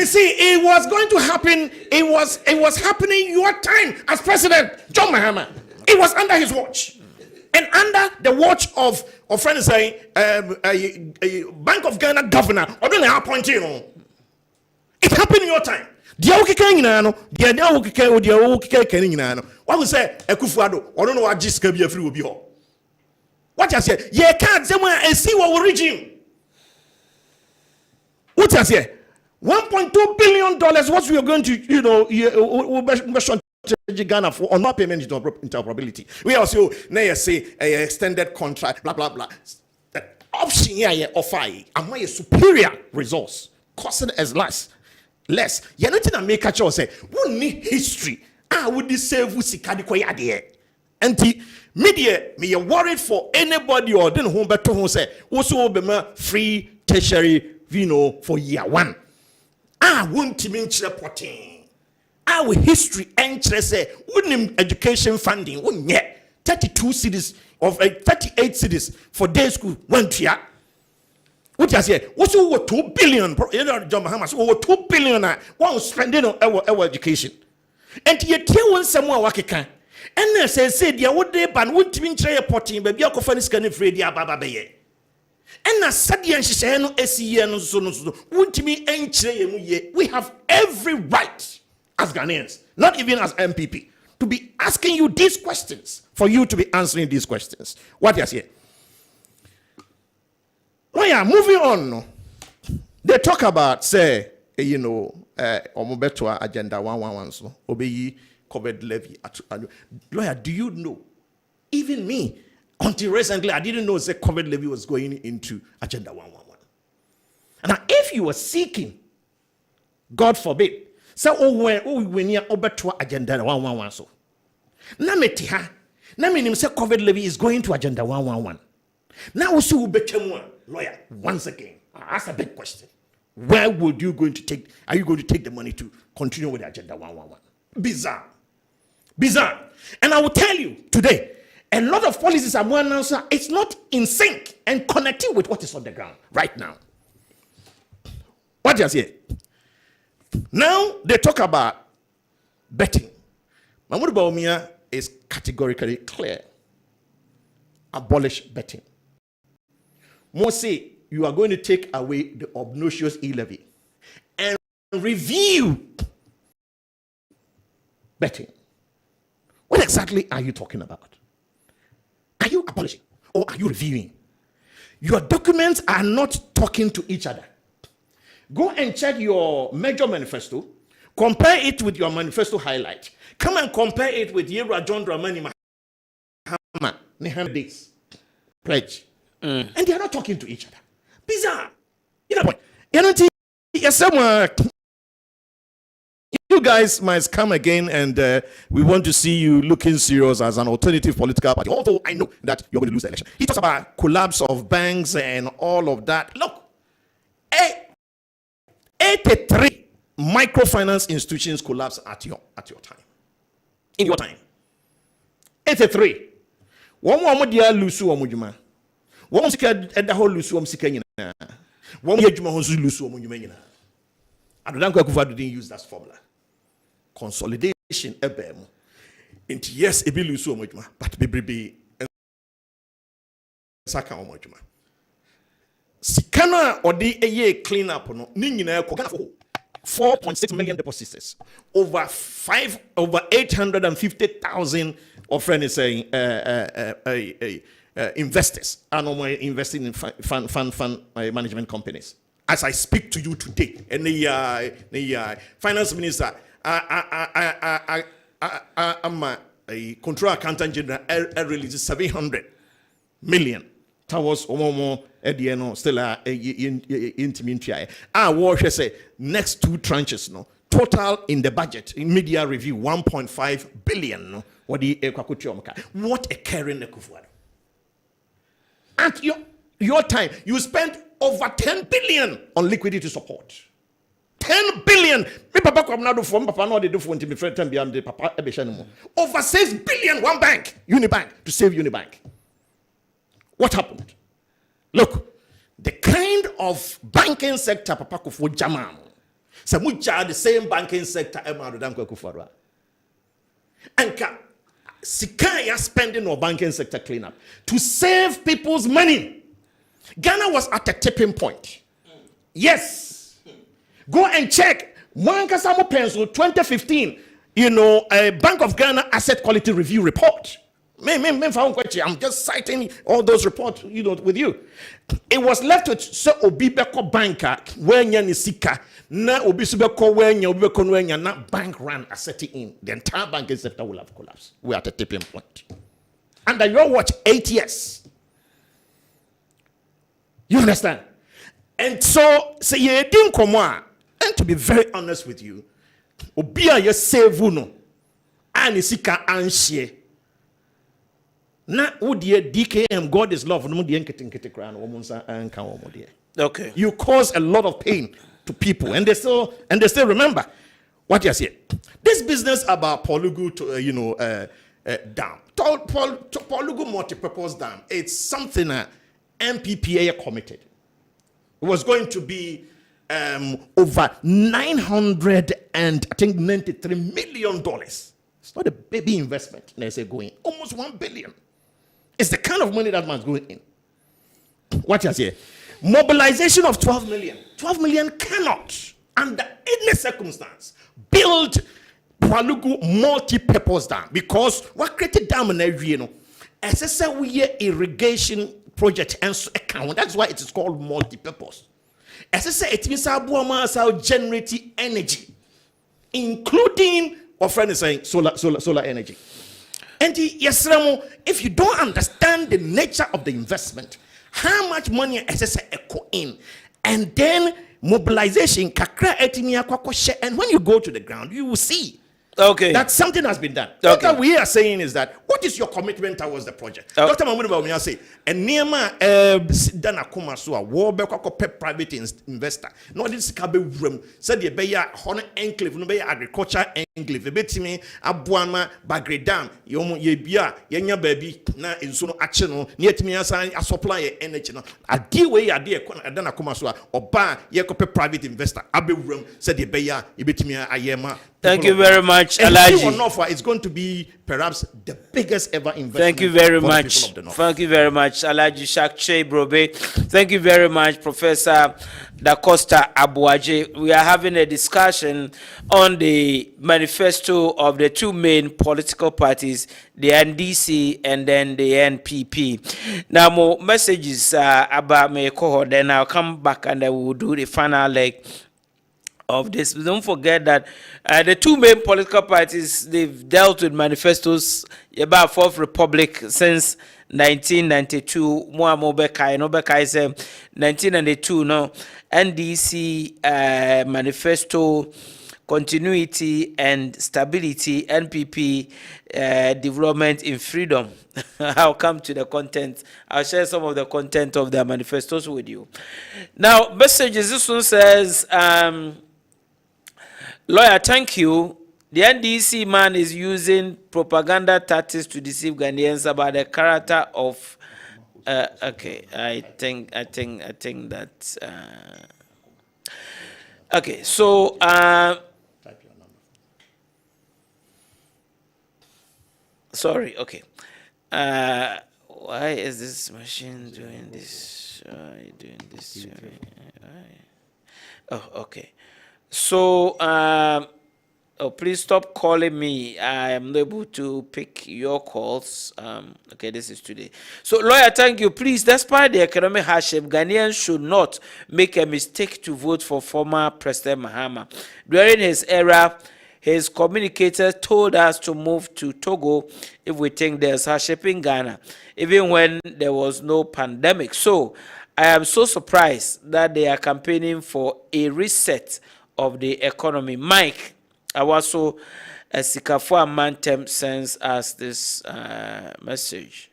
see it was going to happen. It was happening your time as president, John Mahama. It was under his watch. And under the watch of friends saying Bank of Ghana governor, or don't appoint you know. It happened in your time. What we say Ekufuado, or don't know what Jiska be a free will be all. What I say, you can't say and see what regime. What I say, $1.2 billion, what we are going to, Ghana for on not payment interoperability. We also now say a extended contract, blah blah blah. The option here offer a superior resource, costing as less. You're not in a make a choice. Say, we need history. Would this save Sikadi Koyade? And the media, me worried for anybody or then home better home say, also be free tertiary, for year one. Won't mean reporting. Our history entry say, wouldn't education funding, wouldn't yet 32 cities of 38 cities for day school went here. What I say? What's over 2 billion? John Mahama, over 2 billion. One spending on our education. And yet, here one somewhere wakika. And they say, dear, what they ban won't mean tray potting, but your coffin is going to free dear Baba Baye. And as Sadian she say, no SEN, so won't mean any tray. We have every right as Ghanaians, not even as MPP, to be asking you these questions, for you to be answering these questions. What you say? Oh yeah, moving on. They talk about, say, Omobetua Agenda 111, so obey covered levy. Lawyer, do you know? Even me, until recently, I didn't know the covered levy was going into Agenda 111. And now, if you were seeking, God forbid, say, when you Obetua Agenda 111, so na metiha, na minim say covered levy is going to Agenda 111. Now we see become one lawyer once again. I ask a big question. Where would you going to take? Are you going to take the money to continue with the Agenda 111? Bizarre. And I will tell you today, a lot of policies are more announced. It's not in sync and connecting with what is on the ground right now. What do you say? Now they talk about betting. Mahmoud Bawumia is categorically clear. Abolish betting. Most say you are going to take away the obnoxious e-levy and review betting. What exactly are you talking about? Are you abolishing or are you reviewing? Your documents are not talking to each other. Go and check your major manifesto. Compare it with your manifesto highlight. Come and compare it with Yera John Dramani Mahama, 100 days pledge. And they are not talking to each other. Bizarre. You know, you guys might come again and we want to see you looking serious as an alternative political party. Although I know that you're going to lose the election. He talks about collapse of banks and all of that. Look, 83 microfinance institutions collapsed at your time. In your time. 83. One more dia lusu omujuma. One sika edaho lusu omsika nyina. One yejuma honsu lusu omujuma nyina. Adodanko Akufo-Addo didn't use that formula. Consolidation ebem. Into yes, ebi lusu omujuma, but bebrebe saka omujuma. Sikana odi eye clean up no ni nyina ko 4.6 million depositors, over 850,000 of friends saying investors and investing in fund management companies. As I speak to you today, and the finance minister, I'm a control accountant general, releases 700 million. Towards Omomo Ediano still intimate. What say next 2 tranches no total in the budget in media review 1.5 billion no what the what a Karen Akufo-Addo. At your time you spent over 10 billion on liquidity support. 10 billion. Me papa come now do for papa no dey do for me friend time be papa e be share no. Over 6 billion one bank, Unibank, to save Unibank. What happened? Look, the kind of banking sector Papa Kufuor Jamal. So mucha the same banking sector Emma Adodanko Akufo-Addo. Anka Sikaya spending on banking sector cleanup to save people's money. Ghana was at a tipping point. Yes. Go and check. Mwankasamo Pencil 2015, a Bank of Ghana asset quality review report. I'm just citing all those reports, with you. It was left with so Obibeko banker when Yanisika na Obisubeko when Obibeko na bank run asset in the entire banking sector will have collapsed. We're at a tipping point. Under your watch, 8 years. You understand? And so you didn't come on. And to be very honest with you, Obia ye save no Anisika anshie. Na udie DKM, God is love. Okay. You cause a lot of pain to people, and they still remember what you said. This business about Polugu dam, Polugu multi-purpose dam. It's something MPPA committed. It was going to be over 900 and I think $93 million. It's not a baby investment. They say going almost 1 billion. It's the kind of money that man's going in. What you say? Mobilization of 12 million. 12 million cannot, under any circumstance, build Palugu multi-purpose dam because what created dam in area, as a irrigation project and account. That's why it is called multi-purpose. As I say, it means our generating energy, including what friend is saying solar energy. And yes, if you don't understand the nature of the investment, how much money SSA echo in, and then mobilization, and when you go to the ground, you will see that something has been done. Okay. What we are saying is that, what is your commitment towards the project? Dr. Mahmoud Bawumia say, and Nema Dana Kumasua, Warbeko private investor, no this Kabe room, said the Bayer Honor Enclave, no Bayer Agriculture Enclave, a bit me, Abuama, Bagre Dam, Yomo Yebia, Yenya Baby, na in Suno Action, near to me as a supplier energy. A deal way a dear Dana Kumasua, or Ba Yakope private investor, Abe room, said the Bayer, Ibit me, Ayema. Thank you very much, and Alaji. it's going to be perhaps the biggest ever investment. Thank you very for the much. people of the North. Thank you very much, Alhaji Shakche Brobe. Thank you very much, Professor Da Costa Abuaje. We are having a discussion on the manifesto of the two main political parties, the NDC and then the NPP. Now, more messages about my cohort, then I'll come back and I will do the final leg of this. Don't forget that the two main political parties, they've dealt with manifestos about Fourth Republic since 1992. Mobekai is 1992. No, NDC manifesto, continuity and stability. NPP development in freedom. I'll come to the content. I'll share some of the content of their manifestos with you. Now, messages. This one says. Lawyer, thank you. The NDC man is using propaganda tactics to deceive Ghanaians about the character of. Okay, I think that. Okay, so. Sorry. Okay. Why is this machine doing this? Doing this? Oh, okay. So, please stop calling me. I am able to pick your calls. Okay, this is today. So, lawyer, thank you. Please, despite the economic hardship, Ghanaians should not make a mistake to vote for former President Mahama. During his era, his communicators told us to move to Togo if we think there's hardship in Ghana, even when there was no pandemic. So, I am so surprised that they are campaigning for a reset of the economy. Mike, I was so a Sikafo Amantem sends us this message.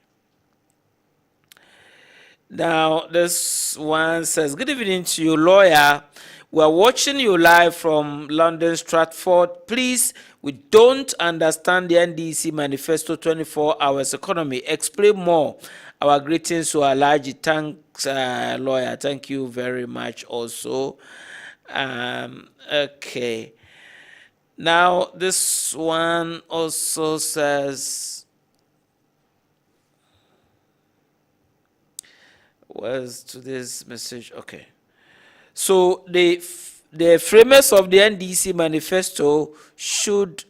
Now, this one says, good evening to you, lawyer. We're watching you live from London, Stratford. Please, we don't understand the NDC manifesto 24 hours economy. Explain more. Our greetings to Alhaji. Thanks, lawyer. Thank you very much also. Okay. Now, this one also says, where's today's message? Okay. So the framers of the NDC manifesto should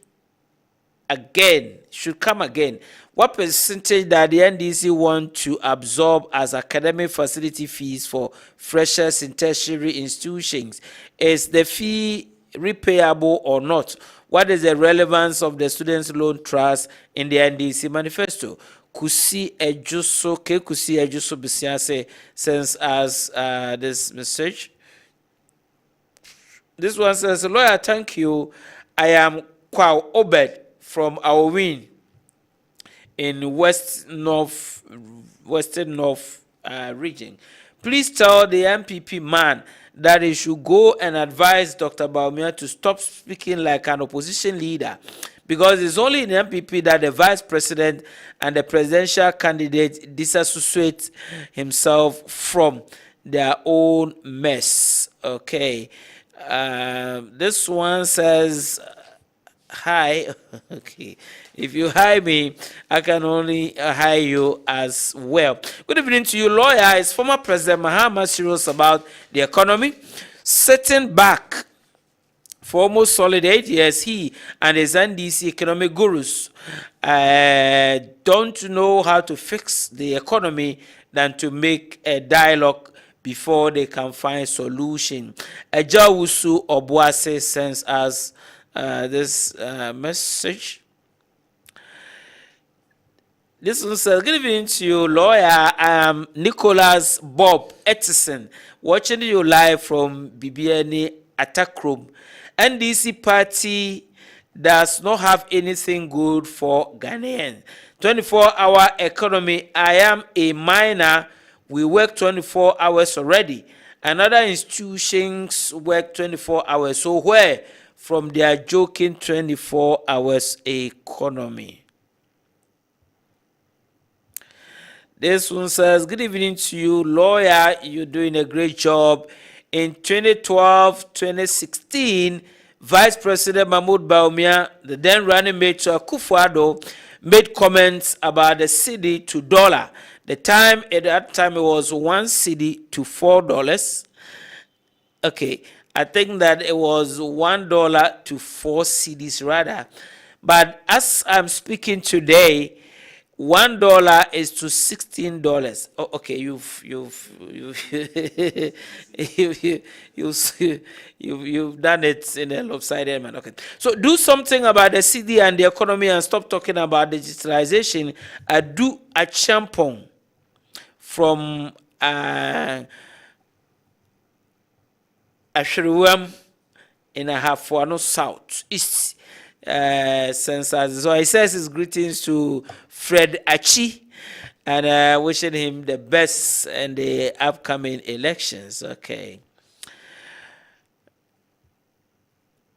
come again. What percentage that the NDC want to absorb as academic facility fees for freshers in tertiary institutions? Is the fee repayable or not? What is the relevance of the Students' Loan Trust in the NDC manifesto? Kusi Ejuso Bisiase sends us this message. This one says, lawyer, thank you. I am Kwao Obed from Awin in Western North region. Please tell the MPP man that he should go and advise Dr. Baumia to stop speaking like an opposition leader, because it's only in the MPP that the vice president and the presidential candidate disassociate himself from their own mess. Okay. This one says, hi. Okay. If you hi me, I can only hi you as well. Good evening to you, lawyer. Is former President Mahama serious about the economy? Sitting back for almost solid 8 years, he and his NDC economic gurus don't know how to fix the economy than to make a dialogue before they can find solution. Ejawusu Obuase sends us this message. This one says, good evening to you, lawyer. I am Nicholas Bob Etison, watching you live from BBN Attack Room. NDC party does not have anything good for Ghanaians. 24-hour economy. I am a miner. We work 24 hours already. And other institutions work 24 hours. So where from their joking 24 hours economy? This one says, good evening to you, lawyer. You're doing a great job. In 2012, 2016, Vice President Mahmoud Bawumia, the then running mate to Akufo-Addo, made comments about the cedi to dollar. At that time it was 1 cedi to $4. Okay, I think that it was $1 to 4 cedis rather. But as I'm speaking today, $1 is to $16. Oh, okay, you've you've done it in a lopsided manner. Okay, so do something about the city and the economy and stop talking about digitalization. Do a champon from Ashriwam in Ahafuano South East. Census. So he says his greetings to Fred Achi and wishing him the best in the upcoming elections. Okay.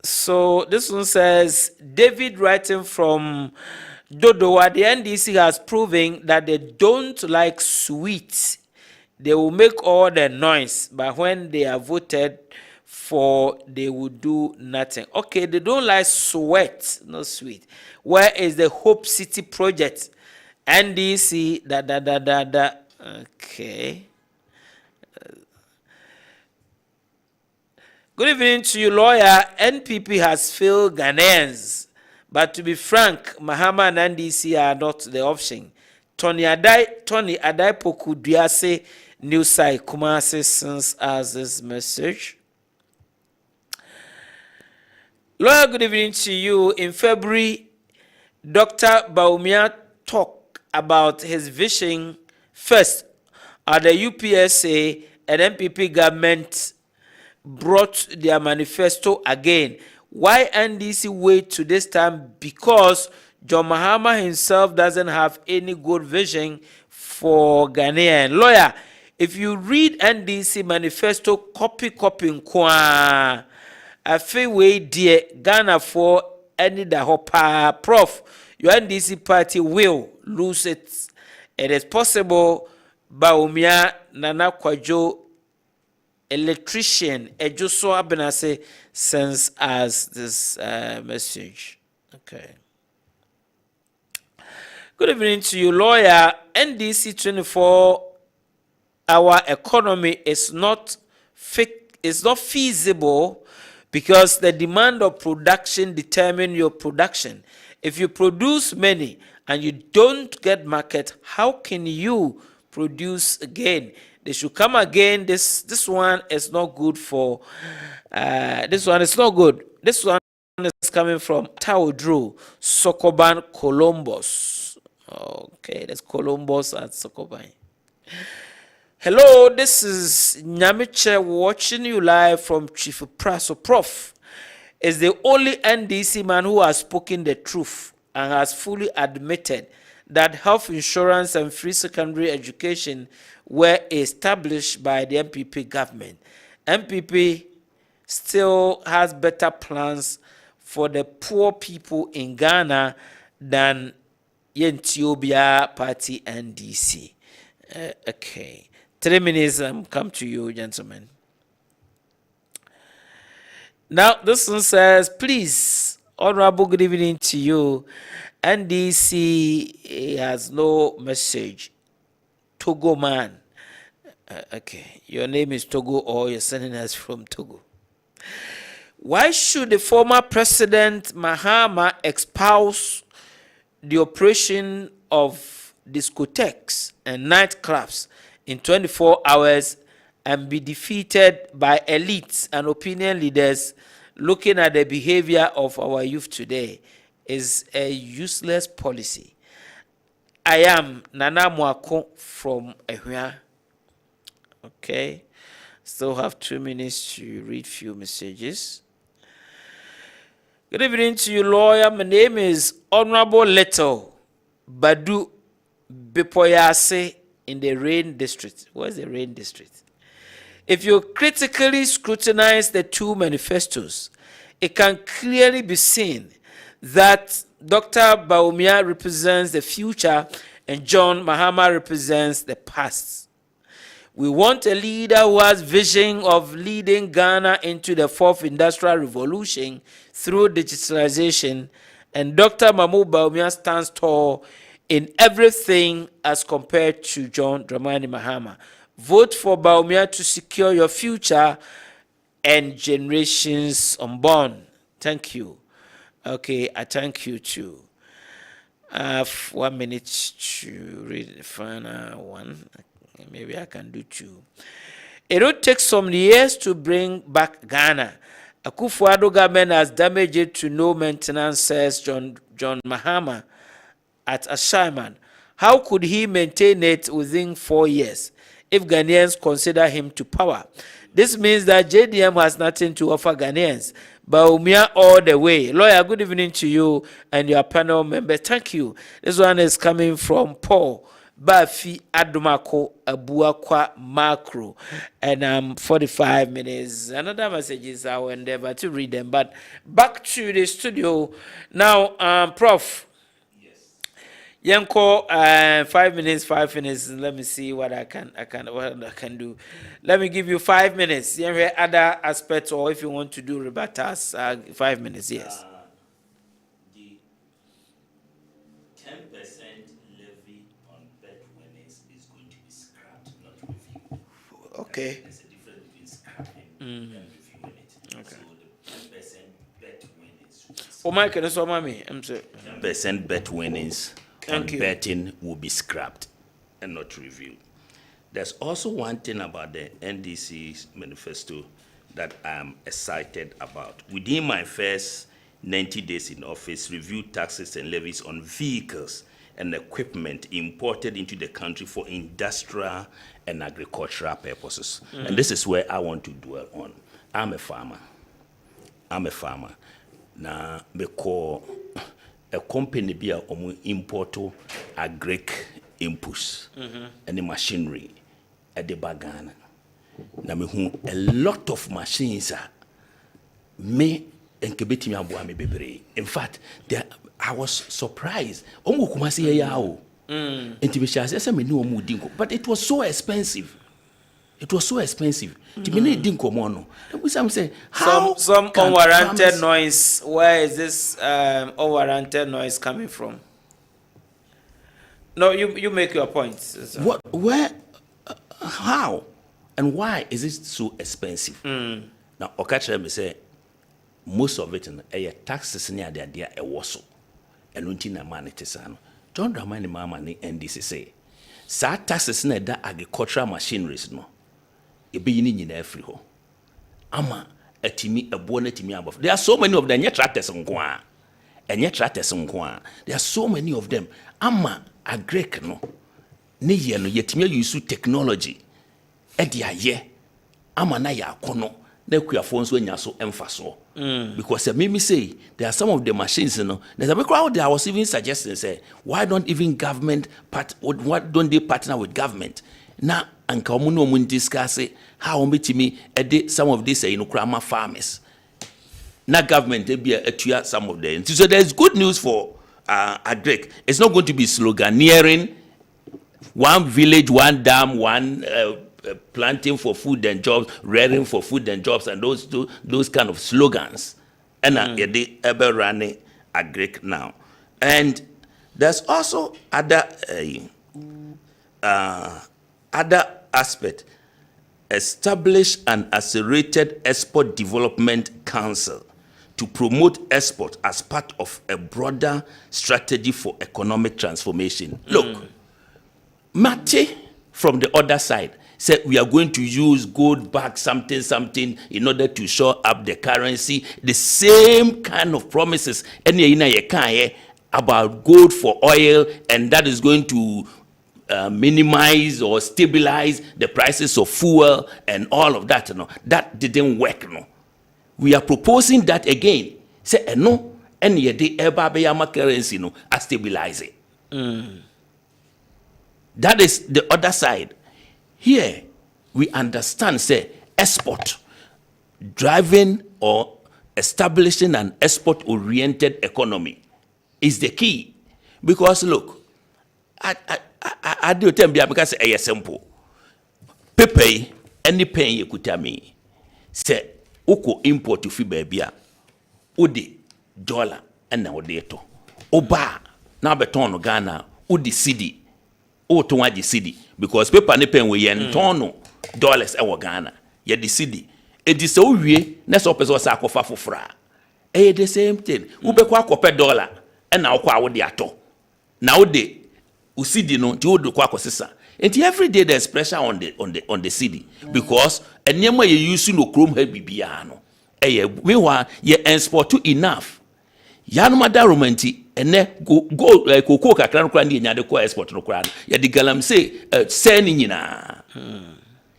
So this one says, David writing from Dodowa, the NDC has proven that they don't like sweets. They will make all the noise, but when they are voted for, they will do nothing. Okay, they don't like sweat, no sweet. Where is the Hope City project? NDC, Okay. Good evening to you, lawyer. NPP has failed Ghanaians. But to be frank, Mahama and NDC are not the option. Tony Adaipoku Duase Newsai Kumasi sends us this message. Lawyer, good evening to you. In February, Dr. Bawumia talked about his vision first at the UPSA and NPP government brought their manifesto again. Why NDC wait to this time? Because John Mahama himself doesn't have any good vision for Ghanaian. Lawyer, if you read NDC manifesto, copy nkwa. I feel way dear Ghana for any da hopa prof. Your NDC party will lose it. It is possible Bawumia Nana Kwajo electrician Ejoso Abenase sends us this message. Okay. Good evening to you, lawyer. NDC 24-hour economy is not feasible because the demand of production determines your production. If you produce many and you don't get market, how can you produce again? They should come again. This one is not good for. This one is not good. This one is coming from Taudru, Sokoban, Columbus. Okay, that's Columbus at Sokoban. Hello, this is Nyamiche watching you live from Chief Praso. Prof is the only NDC man who has spoken the truth and has fully admitted that health insurance and free secondary education were established by the MPP government. MPP still has better plans for the poor people in Ghana than Yentiobia Party NDC. Okay. 3 minutes, come to you, gentlemen. Now, this one says, please, honorable good evening to you. NDC has no message. Togo man. Okay, your name is Togo or you're sending us from Togo. Why should the former president Mahama espouse the operation of discotheques and nightclubs in 24 hours and be defeated by elites and opinion leaders looking at the behavior of our youth today is a useless policy. I am Nana Mwako from Ehua. Okay, still have 2 minutes to read few messages. Good evening to you, lawyer. My name is Honorable Leto Badu Bipoyase in the Rain District. Where's the Rain District? If you critically scrutinize the two manifestos, it can clearly be seen that Dr. Bawumia represents the future and John Mahama represents the past. We want a leader who has vision of leading Ghana into the fourth industrial revolution through digitalization. And Dr. Mahmoud Bawumia stands tall in everything as compared to John Dramani Mahama. Vote for Bawumia to secure your future and generations unborn. Thank you. Okay, I thank you too. I have 1 minute to read the final one. Maybe I can do 2. It will take some years to bring back Ghana. Akufo-Addo government has damaged it to no maintenance, says John Mahama at Ashaiman. How could he maintain it within 4 years if Ghanaians consider him to power? This means that JDM has nothing to offer Ghanaians. Bawumia all the way. Lawyer, good evening to you and your panel member. Thank you. This one is coming from Paul Bafi Adumako Abuakwa Macro. And 45 minutes. Another messages I will endeavor to read them. But back to the studio. Now, Prof. Yanko, 5 minutes, 5 minutes. Let me see what I can do. Let me give you 5 minutes. Any other aspects, or if you want to do rebatas, 5 minutes. Yes. The 10% levy on bet winnings is going to be scrapped, not reviewed. Okay. There's a difference between scrapping and reviewing it. Okay. So the 10% bet winnings. Oh, Mike, that's what mommy. I'm sorry. 10% bet winnings on betting will be scrapped and not reviewed. There's also one thing about the NDC's manifesto that I'm excited about. Within my first 90 days in office, review taxes and levies on vehicles and equipment imported into the country for industrial and agricultural purposes. And this is where I want to dwell on. I'm a farmer. Now, because a company be a importo agric inputs and the machinery at the bagana. Now me a lot of machines are me enkebeti me aboa me bebre. In fact, I was surprised. Omo kumasi ye yawo. Enti me shase say me ni omo dinko, but it was so expensive. To me dinko mo no. Some say some unwarranted noise. Where is this unwarranted noise coming from? No, you make your point. So. What? Where? How? And why is it so expensive? Now, Okacha me say most of it in taxes near the idea a wasso, and untina money tesano. John Dramani Mama ni NDC say, sa taxes near that agricultural machineries no. E be yini nyina afri ho ama atimi ebo na timi abof. There are so many of them tractors nko a enye tractors nko a. There are so many of them ama agrek no ne ye no yetimi use technology e de aye ama na ya akono na kuafo nso anya so emfaso because me say there are some of the machines there's a big crowd there. I was even suggesting say why don't they partner with government now? And come on, discuss how me some of these crama farmers. Now government they be a some of them. So there's good news for Agrek. It's not going to be sloganeering one village, one dam, one planting for food and jobs, rearing for food and jobs, and those kind of slogans. And they ever running Agrek now. And there's also other aspect. Establish an accelerated export development council to promote export as part of a broader strategy for economic transformation. Look, Mate from the other side said we are going to use gold back something in order to shore up the currency. The same kind of promises about gold for oil, and that is going to minimize or stabilize the prices of fuel and all of that. That didn't work. We are proposing that again. Say no, and yet the Ebabeyama currency stabilize it. That is the other side. Here we understand say export, driving or establishing an export-oriented economy is the key. Because look, I do tell you because it's simple. Pepe, any pen you could tell me, say, Oko import to Fibebia, Udi dollar, and now deto. Oba, now beton Ghana, Udi city, O to the city, because paper ne pen we yen tono dollars our Ghana, yet the city. It is so we, next up as a for fra. The same thing. Ube kwa kope dollar, and now kwa wodi ato. Now de usidi no ti odo kwa kosisa. And every day there's pressure on the city because enyema ye use no chrome head bibia no. We wa ye export to enough. Ya no mada romanti ene go koko kakra no kra ne nya de ko export no kra. Ye de galamse say ni nyina.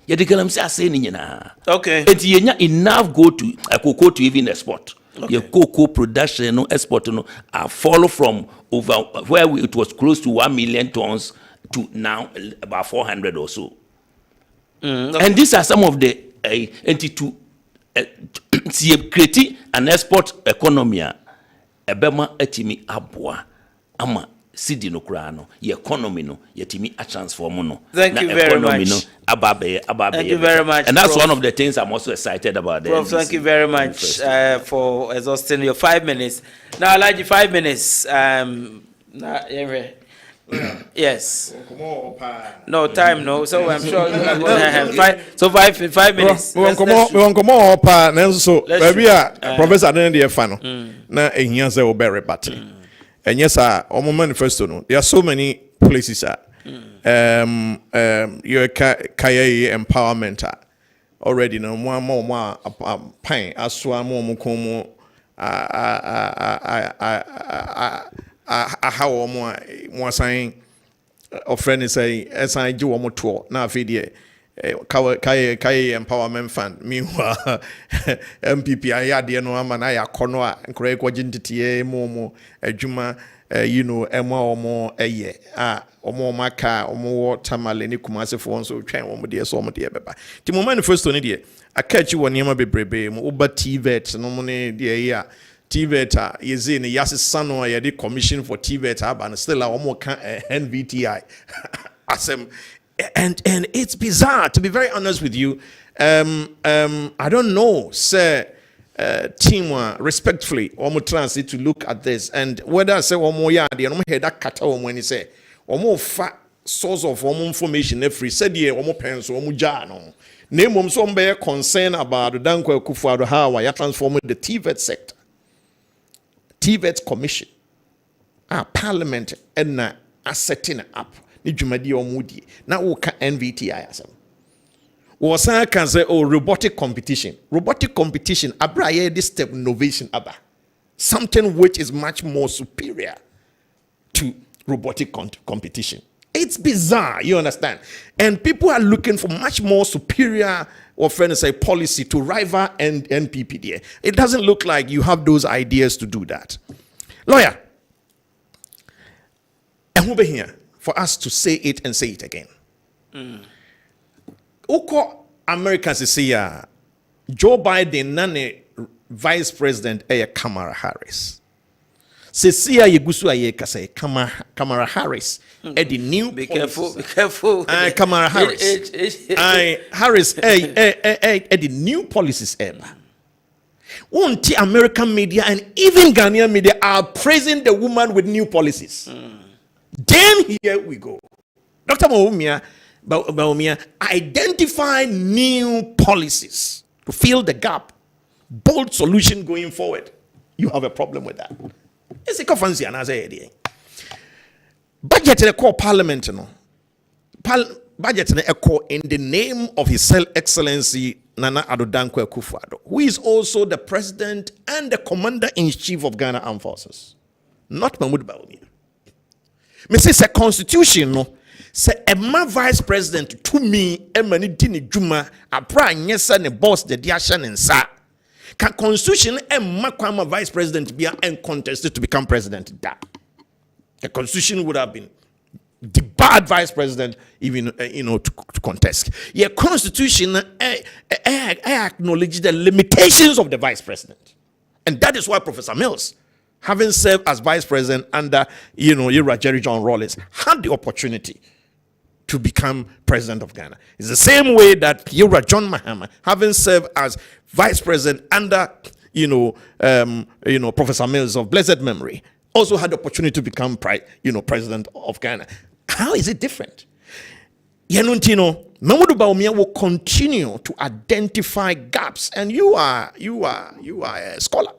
Ye de galamse ase ni nyina. Okay. And ye nya enough go to cocoa to even export. Okay. Your cocoa production, no export, no, follow from over where it was close to 1 million tons to now about 400 or so. Okay. And these are some of the entity to create an export economy. Ebema etimi abua ama sidi no krano ye economy no yetimi a transform no. Thank you very much. No, ababe. Thank you very much. And that's Prof. one of the things I'm also excited about. Prof, thank you very much for exhausting your 5 minutes. Now, I'd like you 5 minutes. Yes. No time, no. So I'm sure you are going to have five minutes. We want come on, pa. So, baby, Professor, then the fano. Na ehia se obere bate. And yes, on manifesto no. There are so many places. Your kaya empowerment already no more pain aswa more mukomo how more saying of friend say as I do one more tour now video kaya empowerment fund meanwhile MPP I had no man I kono a nkure ko gintiti mo adwuma emo omo eye omo maka omo tamale ni kumase fo nso twen omo de so omo de beba ti mo manifesto ni de akachi woni ma bebrebe mo uba TVET no mo ne de ya TVET yeze ne yase sano ya de commission for TVET aba still omo kan NVTI asem and it's bizarre to be very honest with you. I don't know sir. Team respectfully omo transit to look at this and whether say omo ya de omo head that kata omo ni say omo fa source of omo information every said ye omo penso omo ja no name mom so be concern about the Danko Akufo-Addo how ya transform the TVET sector TVET commission parliament and na setting up ni dwumadi omo die na wo ka NVTI asem was can say robotic competition abra this step innovation aba something which is much more superior to robotic competition. It's bizarre, you understand, and people are looking for much more superior or friends say policy to rival NPPDA. It doesn't look like you have those ideas to do that. Lawyer, and we'll be here for us to say it and say it again. Uko Americans say Joe Biden nane vice president Kamala Harris. Sesia yegusu aye kase Kamala Harris the new be careful Kamala Harris Harris the new policies Unti American media and even Ghanaian media are praising the woman with new policies. Then here we go. Dr. Baumia identify new policies to fill the gap, bold solution going forward. You have a problem with that. It's a conference and as a budget in a parliament, budget in the name of His Excellency Nana Addo Dankwa Akufo-Addo, who is also the president and the commander-in-chief of Ghana Armed Forces, not Mahmoud Baumia. Me say constitution no. Say a vice president to me emani dini juma apra nyesa ne boss de diasha ne nsa can constitution emma kwama vice president be and contested to become president da the constitution would have been the bad vice president even to contest. Your constitution acknowledge the limitations of the vice president, and that is why Professor Mills, having served as vice president under Jerry John Rawlings, had the opportunity to become president of Ghana. It's the same way that Yura John Mahama, having served as vice president under, Professor Mills of blessed memory, also had the opportunity to become, president of Ghana. How is it different? Yenuntino, Mamadou Bawumia will continue to identify gaps, and you are a scholar.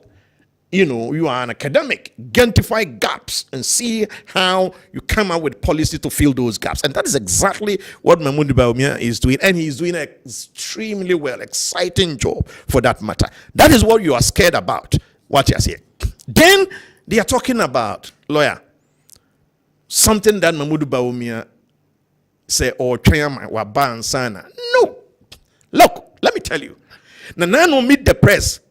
You are an academic. Identify gaps and see how you come up with policy to fill those gaps. And that is exactly what Mamadou Bawumia is doing. And he's doing an extremely well, exciting job for that matter. That is what you are scared about, what you are saying. Then they are talking about, lawyer, something that Mamadou Bawumia say, or Waban Sana. No. Look, let me tell you. Nanano meet the press,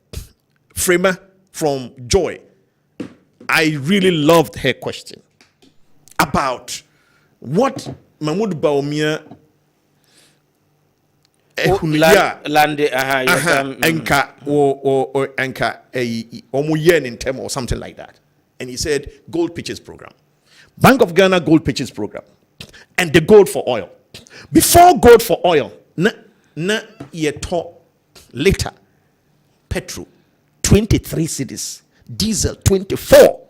Framer, from Joy. I really loved her question about what Mamadou Bawumia in term or something like that. And he said gold pitches program, Bank of Ghana gold pitches program, and the gold for oil. Before gold for oil, na yeto later petrol 23 cities, diesel 24.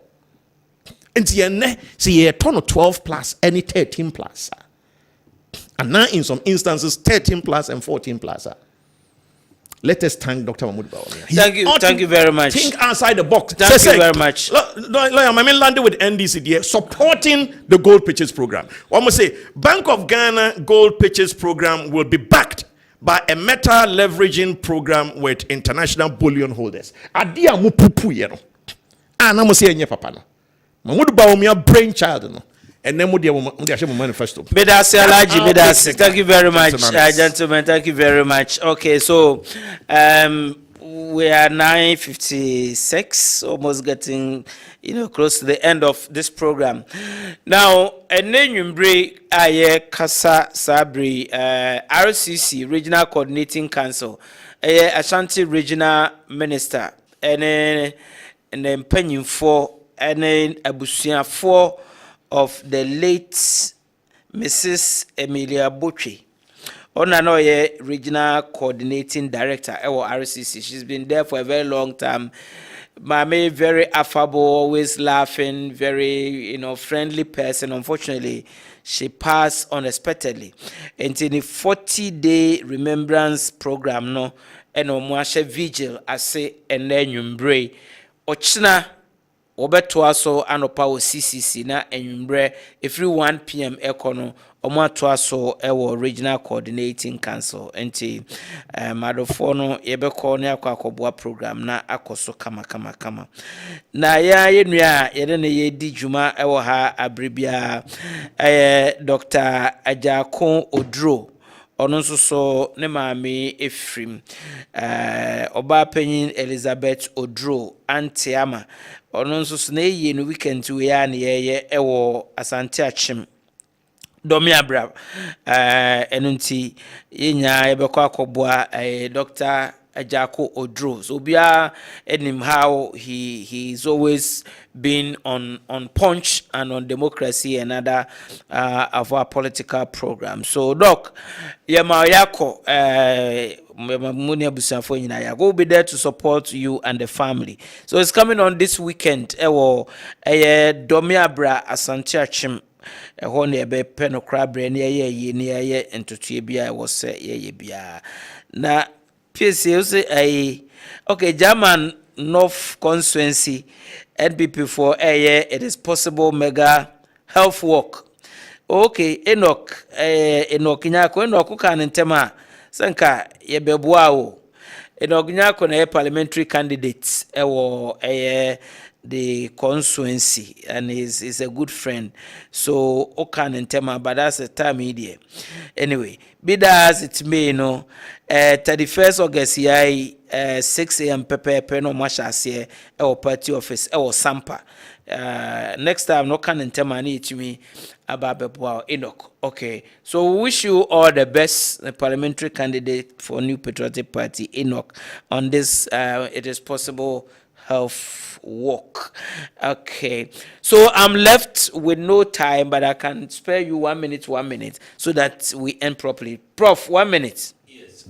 And see a ton of 12 plus, any 13 plus. And now in some instances, 13 plus and 14 plus. Let us thank Dr. Mamadou Bawumia. Thank you very much. Think outside the box. Thank you very much. I mean, landed with NDCDA supporting the gold pitches program. One must say, Bank of Ghana gold pitches program will be backed by a meta leveraging program with international bullion holders. Adia mu pupu yero. Na mo say enye papa no. Mamadou Bawumia brainchild no. And then we manifesto. Bedasi Alaji, Bedasi. Thank you very much, gentlemen. Thank you very much. Okay, so we are 9:56, almost getting close to the end of this program. Now, Enenyumbre Aye Kasa Sabri, RCC Regional Coordinating Council, Ashanti Regional Minister, and then Penny for and then Abusia for of the late Mrs. Emilia Botri. Onanoye Regional Coordinating Director, RCC. She's been there for a very long time. Mame, very affable, always laughing, very, friendly person. Unfortunately, she passed unexpectedly. And in the 40-day remembrance program, no, and Omwashe vigil, I say, and then Yumbre, Ochina, Obetuaso, anopa o CCC na enyumbre every 1 p.m. ekono omoatuaso ewo Regional Coordinating Council enti madofo no yebekọ ne akwakoboa program na akoso kama na ya yenua yede ne yedi djuma ewo ha abribia Dr. Ajakon Odro ono nso so ne maame Efrim oba panyin Elizabeth Odro Antiama ono nso so na ye no weekend we ya na ye ewo Asante Achim Domi Abra enunti yenya yebekọ akoboa Dr. Ajako Odro. So bia enim how he's always been on punch and on democracy and other of our political program. So doc yema yako muni abusafo nyina ya go be there to support you and the family. So it's coming on this weekend ewo Domi Abra Asante Achim ehone ebe peno krabre ne ye ne ye entotue bia wo se ye bia na PSA okay German North constituency NPP for it is possible mega health work. Okay, Enoch Nyako Enoch kan ntema sanka ye beboa o Enoch Nyako na parliamentary candidates ewo the constituency and is a good friend, so okan ntema, but that's a time media anyway be that as it may 31st August 6 a.m. pepe no mashase our party office our sampa next time no can ntema ni itimi ababeboa Enoch. Okay, so we wish you all the best, the parliamentary candidate for New Patriotic Party Enoch, on this it is possible health walk. Okay, so I'm left with no time, but I can spare you 1 minute, so that we end properly. Prof, 1 minute. Yes.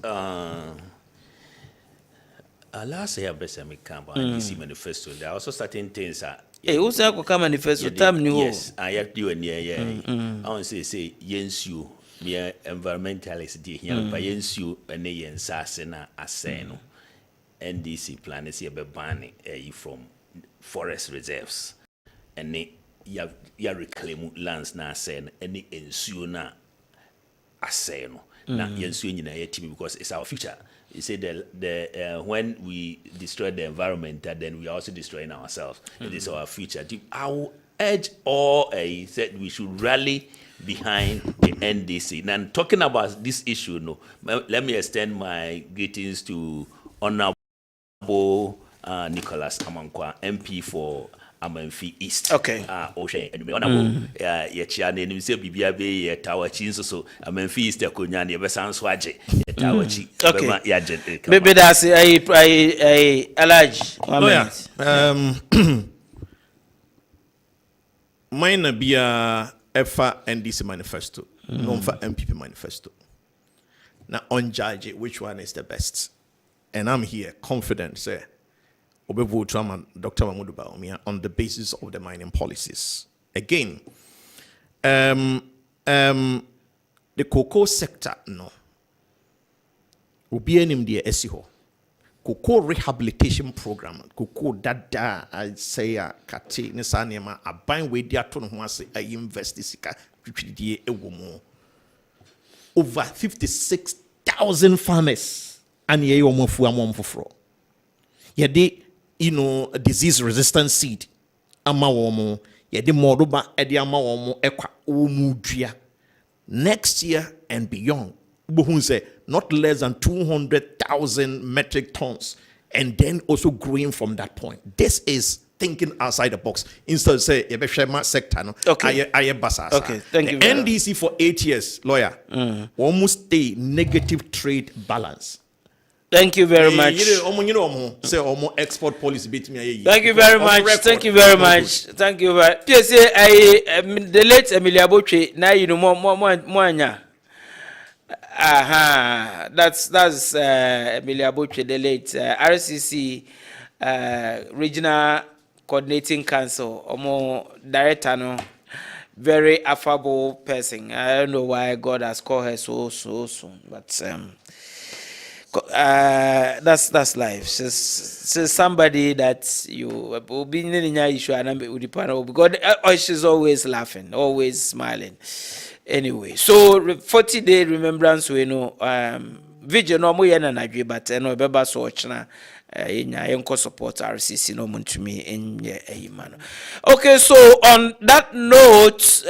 Last year, I camp on DC manifesto. There are also certain things. Hey, who's that come manifesto? Tell me. Yes, I have to and I want to say yes, you. We are environmentalists here, but yes, you and they and Sassena Aseno. NDC plan is here banning from forest reserves. And they reclaim lands na sen and they ensue na aseno. Na ensue in a team because it's our future. You say when we destroy the environment, then we are also destroying ourselves. It is our future. I will urge all said we should rally behind the NDC. Now, talking about this issue, let me extend my greetings to Honorable Nicholas Amankwa, MP for Amanfi East. Okay. Ohene and Honorable Yachiane, and we say Bibiabe, Tawachi, so Amanfi East, Yakunyani, Besan Swaje, Tawachi. Okay. Maybe that's a large. Mine be a EFA NDC manifesto, non for MPP manifesto. Now, on judge which one is the best. And I'm here confident, say, Dr. Mahmoud Bawumia, on the basis of the mining policies. Again, the cocoa sector, no. Ubi enim die esiho. Cocoa rehabilitation program, cocoa dada, I say, kati, nisanema, a bind with the aton who say, I invest this, over 56,000 farmers, and ye omofu amomfufro. Yede, disease resistant seed, ama womo, yede moduba, edi ama womo, ekwa umudria. Next year and beyond, say not less than 200,000 metric tons, and then also growing from that point. This is thinking outside the box. Instead of say Yebeshema sector, no. Okay. Okay, thank you. NDC for 8 years, lawyer, almost a negative trade balance. Thank you very much. Say export policy. Thank you very much. Thank you very much. Thank you very much. The late Emilia Boche, now you know more. That's Emilia Boche, the late RCC Regional Coordinating Council, or director, no, very affable person. I don't know why God has called her so soon, but that's life. She's somebody that you will be in any issue and with the panel because she's always laughing, always smiling. Anyway, so 40-day remembrance, we know, video no more than I but no beba so chna yenko support RCC no mun to me in man. Okay, so on that note,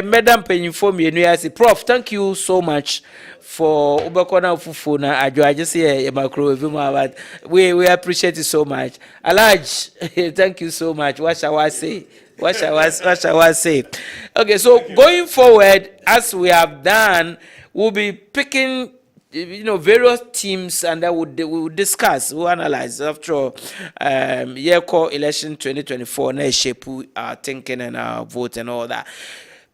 Madam Penyifo me I say, Prof, thank you so much for ubekona fufu na ajo I just say macro but we appreciate it so much. Alaj, thank you so much. What shall I say? What shall I say? Okay, so going forward, as we have done, we'll be picking, various teams, and that we'll discuss, we'll analyze. After all, election 2024, na shape our thinking and our vote and all that.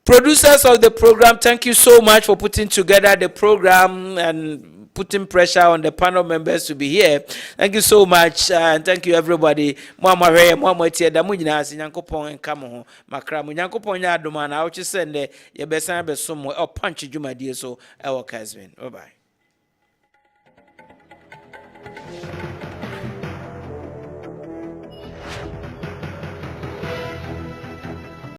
Producers of the program, thank you so much for putting together the program and putting pressure on the panel members to be here. Thank you so much, and thank you everybody. Mama Ray, Mama Tia, Damujina, Yankopon and Kamo, Macram, Yankopon Yadumana, I would just send the Yabesana Besomo or Punch Juma dear so our Kessben. Bye bye.